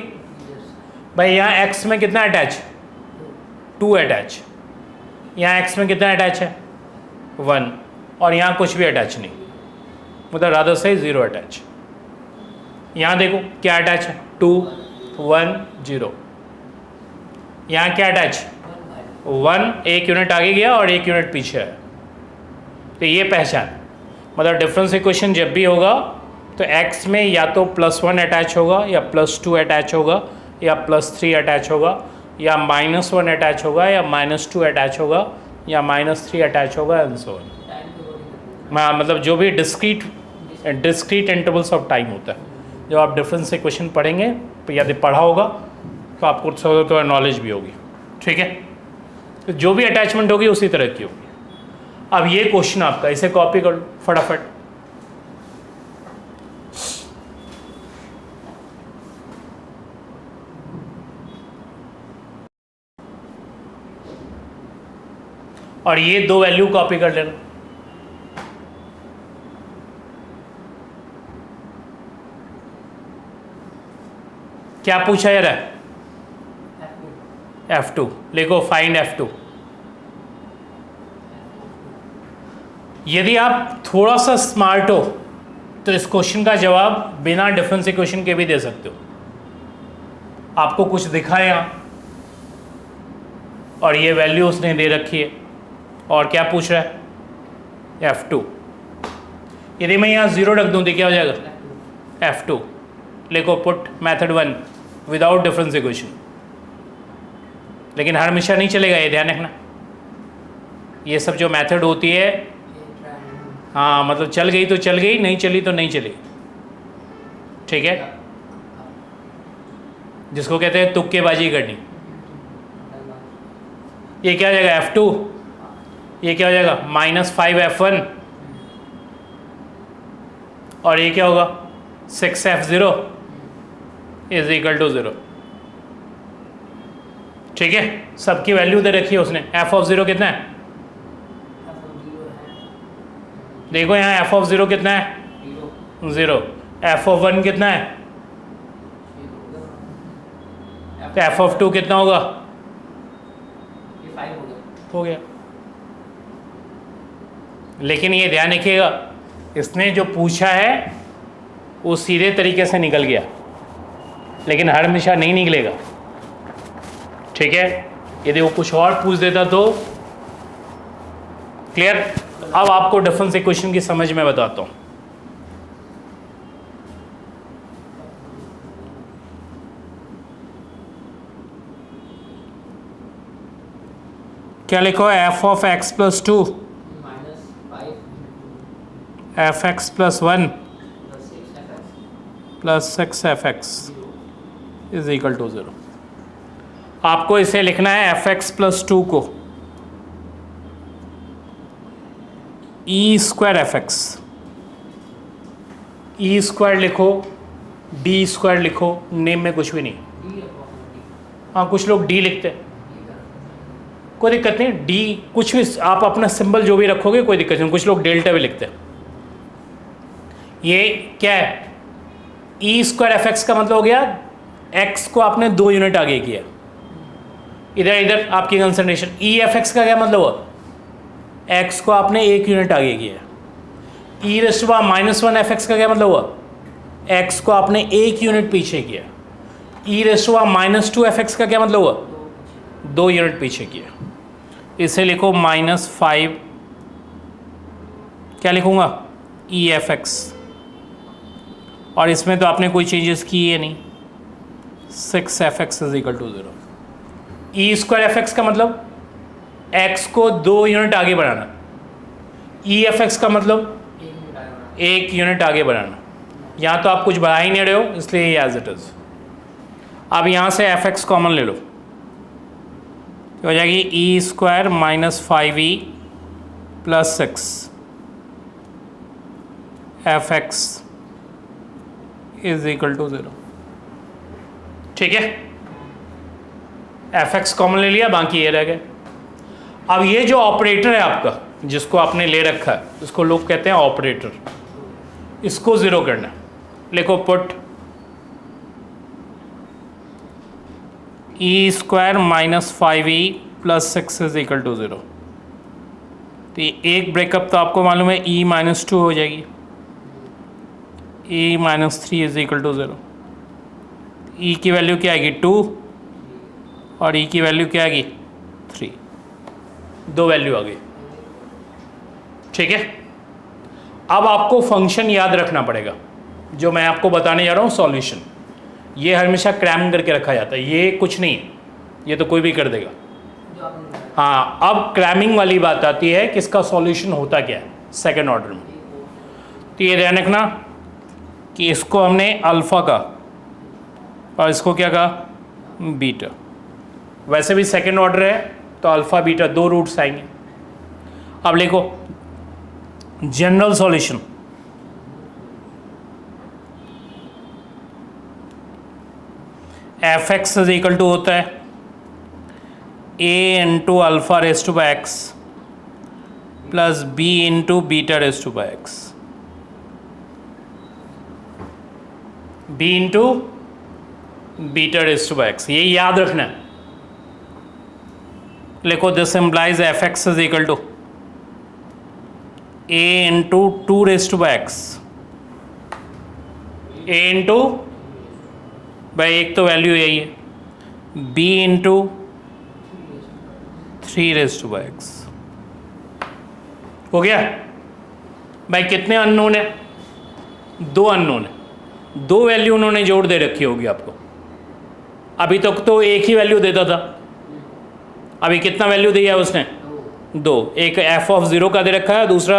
भाई, यहाँ x में कितना अटैच, 2 अटैच, यहाँ x में कितना अटैच है 1, और यहाँ कुछ भी अटैच नहीं, मतलब रादर से 0 अटैच। यहाँ देखो क्या अटैच है, 2 1 0, यहाँ क्या अटैच 1, 1 यूनिट आगे गया और 1 यूनिट पीछे है। तो ये पहचान, मतलब डिफरेंस इक्वेशन जब भी होगा तो x में या तो +1 अटैच होगा या +2 अटैच होगा या +3 अटैच होगा या -1 अटैच होगा या -2 अटैच होगा या -3 अटैच होगा एंड सो ऑन। मतलब जो भी डिस्क्रीट इंटरवल्स ऑफ टाइम होता है, जब आप डिफरेंस इक्वेशन पढ़ेंगे तो यदि पढ़ा होगा तो आपको तो नॉलेज भी होगी, ठीक है। तो जो भी अटैचमेंट होगी उसी तरह की होगी। अब ये क्वेश्चन आपका, इसे कॉपी कर लो फटाफट। और ये 2 वैल्यू कॉपी कर लेना। क्या पूछा जा रहा है? F2 लिखो, फाइंड F2। यदि आप थोड़ा सा स्मार्ट हो तो इस क्वेश्चन का जवाब बिना डिफरेंस इक्वेशन के भी दे सकते हो। आपको कुछ दिखा है यहाँ और ये वैल्यू उसने दे रखी है, और क्या पूछ रहा है? F2। यदि मैं यहाँ 0 रख दूँ तो क्या हो जाएगा? F2। लिखो, put method 1 without difference equation. लेकिन हर हमेशा नहीं चलेगा, ये ध्यान रखना। ये सब जो मेथड होती है, हाँ मतलब चल गई तो चल गई, नहीं चली तो नहीं चली, ठीक है? जिसको कहते हैं तुक्केबाजी करनी। ये क्या हो जाएगा? F2। ये क्या हो जाएगा? -5F1। और ये क्या होगा? 6F0 is equal to 0। ठीक है, सबकी वैल्यू दे रखी है उसने। F(0) कितना है? देखो यहाँ F(0) कितना है? 0। F(1) कितना है? तो F(2) कितना होगा? हो गया। लेकिन ये ध्यान रखिएगा, इसने जो पूछा है वो सीधे तरीके से निकल गया, लेकिन हर हमेशा नहीं निकलेगा, ठीक है? यदि वो कुछ और पूछ देता तो। क्लियर? अब आपको डिफरेंस इक्वेशन की समझ में बताता हूँ। क्या लिखो? f of x plus 2 fx plus 1 plus 6fx is equal to 0। आपको इसे लिखना है fx plus 2 को e square fx, e square लिखो, d square लिखो, नेम में कुछ भी नहीं। हाँ, कुछ लोग d लिखते हैं, कोई दिक्कत नहीं। d कुछ भी, आप अपना सिंबल जो भी रखोगे कोई दिक्कत नहीं। कुछ लोग डेल्टा भी लिखते हैं। ये क्या है? e स्क्वायर एफ एक्स का मतलब हो गया x को आपने 2 यूनिट आगे किया। इधर इधर आपकी कंसंट्रेशन। e एफ एक्स का क्या मतलब हुआ? x को आपने 1 यूनिट आगे किया। e raise to power -1 f x का क्या मतलब हुआ? x को आपने 1 यूनिट पीछे किया। e raise to power -2 f x का क्या मतलब हुआ? 2 यूनिट पीछे किया। इसे लिखो -5, क्या लिखूंगा? e F x. और इसमें तो आपने कोई चेंजेस की है नहीं। 6fx is equal to 0। E square f x का मतलब x को 2 यूनिट आगे बढ़ाना। ई एफ एक्स का मतलब 1 यूनिट आगे बढ़ाना। यहाँ तो आप कुछ बढ़ा ही नहीं रहे हो, इसलिए ये एज इट इज़। अब यहाँ से एफ एक्स कॉमन ले लो, तो हो जाएगी e square -5e plus 6 f x is equal to 0। ठीक है, एफ एक्स कॉमन ले लिया, बाकी ये रह गए। अब ये जो ऑपरेटर है आपका, जिसको आपने ले रखा है, इसको लोग कहते हैं ऑपरेटर, इसको 0 करना है। लिखो put e square -5e plus 6 is equal to 0। तो ये एक ब्रेकअप तो आपको मालूम है, e -2 हो जाएगी, e -3 is equal to 0। e की वैल्यू क्या आएगी? 2, और e की वैल्यू क्या आएगी? 3। 2 वैल्यू आ गई। ठीक है, अब आपको फंक्शन याद रखना पड़ेगा, जो मैं आपको बताने जा रहा हूँ सॉल्यूशन। ये हमेशा क्रैम करके रखा जाता है, ये कुछ नहीं, ये तो कोई भी कर देगा। हाँ, अब क्रैमिंग वाली बात आती है कि इसका सॉल्यूशन होता क्या है सेकेंड ऑर्डर में। तो ये ध्यान रखना कि इसको हमने अल्फ़ा का और इसको क्या कहा? बीटा। वैसे भी सेकेंड ऑर्डर है तो अल्फ़ा बीटा 2 रूट्स आएंगे। अब लिखो general solution. F x is equal to होता है a into alpha raise to by x plus b into beta raise to by x. b into beta raise to x, ये याद रखना है। लिखो this implies f x is equal to a into 2 raise to x, a into भाई एक तो वैल्यू यही है, b into 3 raise to x. हो गया भाई? कितने अननोन है? 2 अननोन है, 2 वैल्यू उन्होंने जोड़ दे रखी होगी आपको। अभी तक तो एक ही वैल्यू देता था, अभी कितना वैल्यू दिया है उसने? 2। एक एफ ऑफ 0 का दे रखा है, दूसरा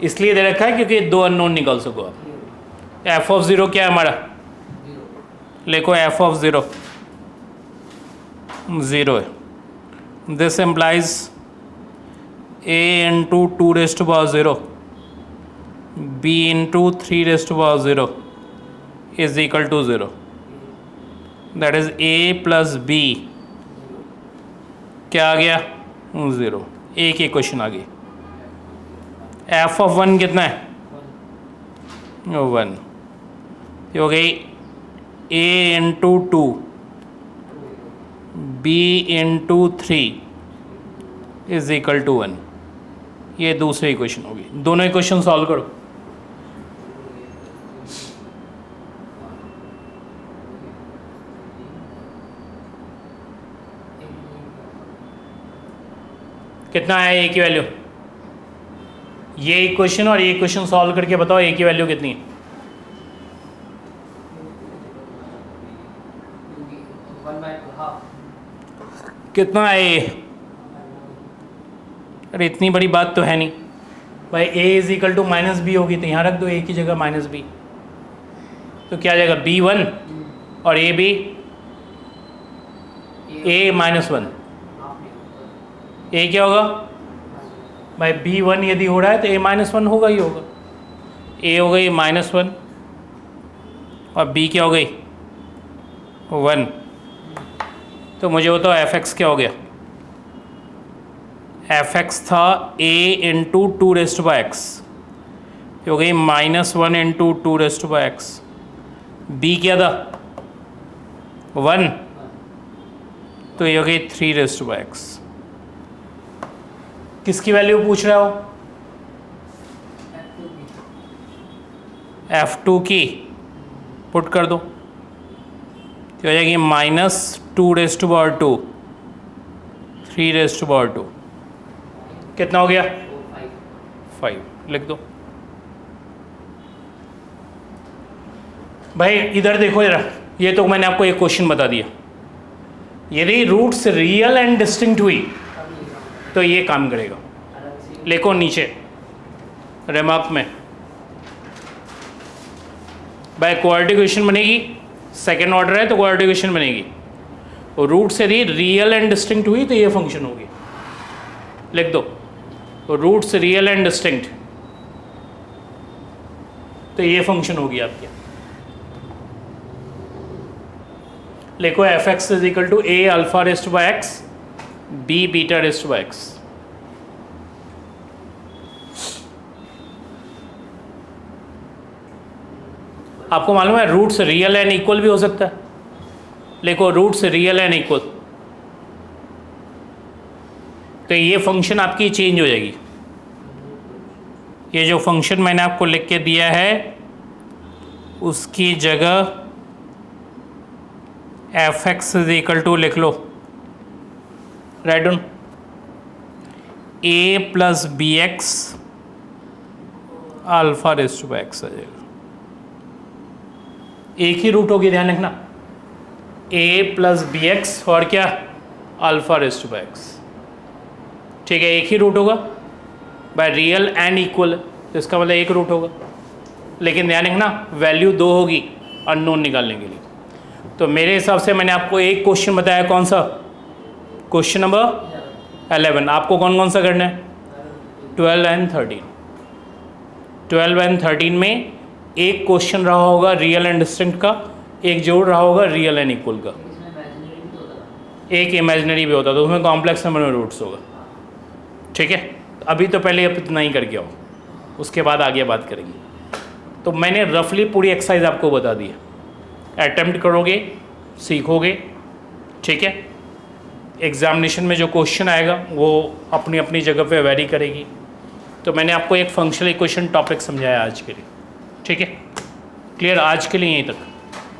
इसलिए दे रखा है क्योंकि 2 अननोन निकाल सको आप। एफ ऑफ 0 क्या है हमारा? लिखो एफ ऑफ 0 0 है। This implies a into 2 raise to power 0 b into 3 raise to power 0 is equal to 0। That is a plus b क्या आ गया? 0। एक ही क्वेश्चन आ गई। एफ ऑफ 1 कितना है? 1। ये हो गई a into 2 b into 3 is equal to 1। ये दूसरी इक्वेशन होगी। दोनों इक्वेशन सॉल्व करो। कितना आया ए की वैल्यू? ये इक्वेशन और ये इक्वेशन सॉल्व करके बताओ ए की वैल्यू कितनी है? कितना है ए? अरे इतनी बड़ी बात तो है नहीं भाई। a is equal to minus b होगी तो यहाँ रख दो a की जगह माइनस बी, तो क्या आ जाएगा? b1 और a b a minus 1। a क्या होगा भाई? b1 यदि हो रहा है तो a माइनस 1 होगा ही होगा। a हो गई माइनस 1 और b क्या हो गई? 1। तो मुझे बताओ एफ एक्स क्या हो गया? एफ एक्स था a into 2 raise to power x, हो गई minus 1 into 2 raise to power x. b क्या था? 1, तो ये हो गई 3 रेज टू पावर एक्स। किसकी वैल्यू पूछ रहा हो? f2 की पुट कर दो, तो हो जाएगी minus 2 raise to power 2 3 raise to power 2। कितना हो गया? 5। लिख दो भाई। इधर देखो जरा, ये तो मैंने आपको एक क्वेश्चन बता दिया। यदि रूट्स रियल एंड डिस्टिंक्ट हुई तो ये काम करेगा। लिखो नीचे रिमार्क में भाई क्वाड्रेटिक इक्वेशन बनेगी, सेकेंड ऑर्डर है तो क्वाड्रेटिक इक्वेशन बनेगी। और रूट्स यदि रियल एंड डिस्टिंक्ट हुई तो ये फंक्शन होगी। लिख दो रूट्स रियल एंड डिस्टिंक्ट, तो ये फंक्शन होगी आपके। लिखो f x is equal to a alpha raise to by x b beta raise to by x. आपको मालूम है रूट्स रियल एंड इक्वल भी हो सकता है। लिखो रूट्स रियल एंड इक्वल, तो ये फंक्शन आपकी चेंज हो जाएगी। ये जो फंक्शन मैंने आपको लिख के दिया है उसकी जगह f x is equal to लिख लो, write down, a plus b x alpha raise to x आ जाएगा। एक ही रूट होगी, ध्यान रखना, ए प्लस बी एक्स और क्या अल्फा रेज टू एक्स। ठीक है, एक ही रूट होगा बाय रियल एंड इक्वल, तो इसका मतलब एक रूट होगा। लेकिन ध्यान रखना वैल्यू 2 होगी अननोन निकालने के लिए। तो मेरे हिसाब से मैंने आपको एक क्वेश्चन बताया, कौन सा? Question number 11। आपको कौन कौन सा करना है? 12 एंड 13। 12 एंड 13 में एक क्वेश्चन रहा होगा रियल एंड डिस्टिंक्ट का, एक जोड़ रहा होगा रियल एंड इक्वल का, एक इमेजिनरी भी होता, तो उसमें कॉम्प्लेक्स नंबर में रूट्स होगा। ठीक है, अभी तो पहले आप इतना ही करके आओ, उसके बाद आगे बात करेंगे। तो मैंने रफली पूरी एक्सरसाइज आपको बता दी है। अटेम्प्ट करोगे सीखोगे, ठीक है। एग्जामिनेशन में जो क्वेश्चन आएगा वो अपनी अपनी जगह पे वेरी करेगी। तो मैंने आपको एक फंक्शनल इक्वेशन टॉपिक समझाया आज के लिए, ठीक है। क्लियर, आज के लिए यहीं तक।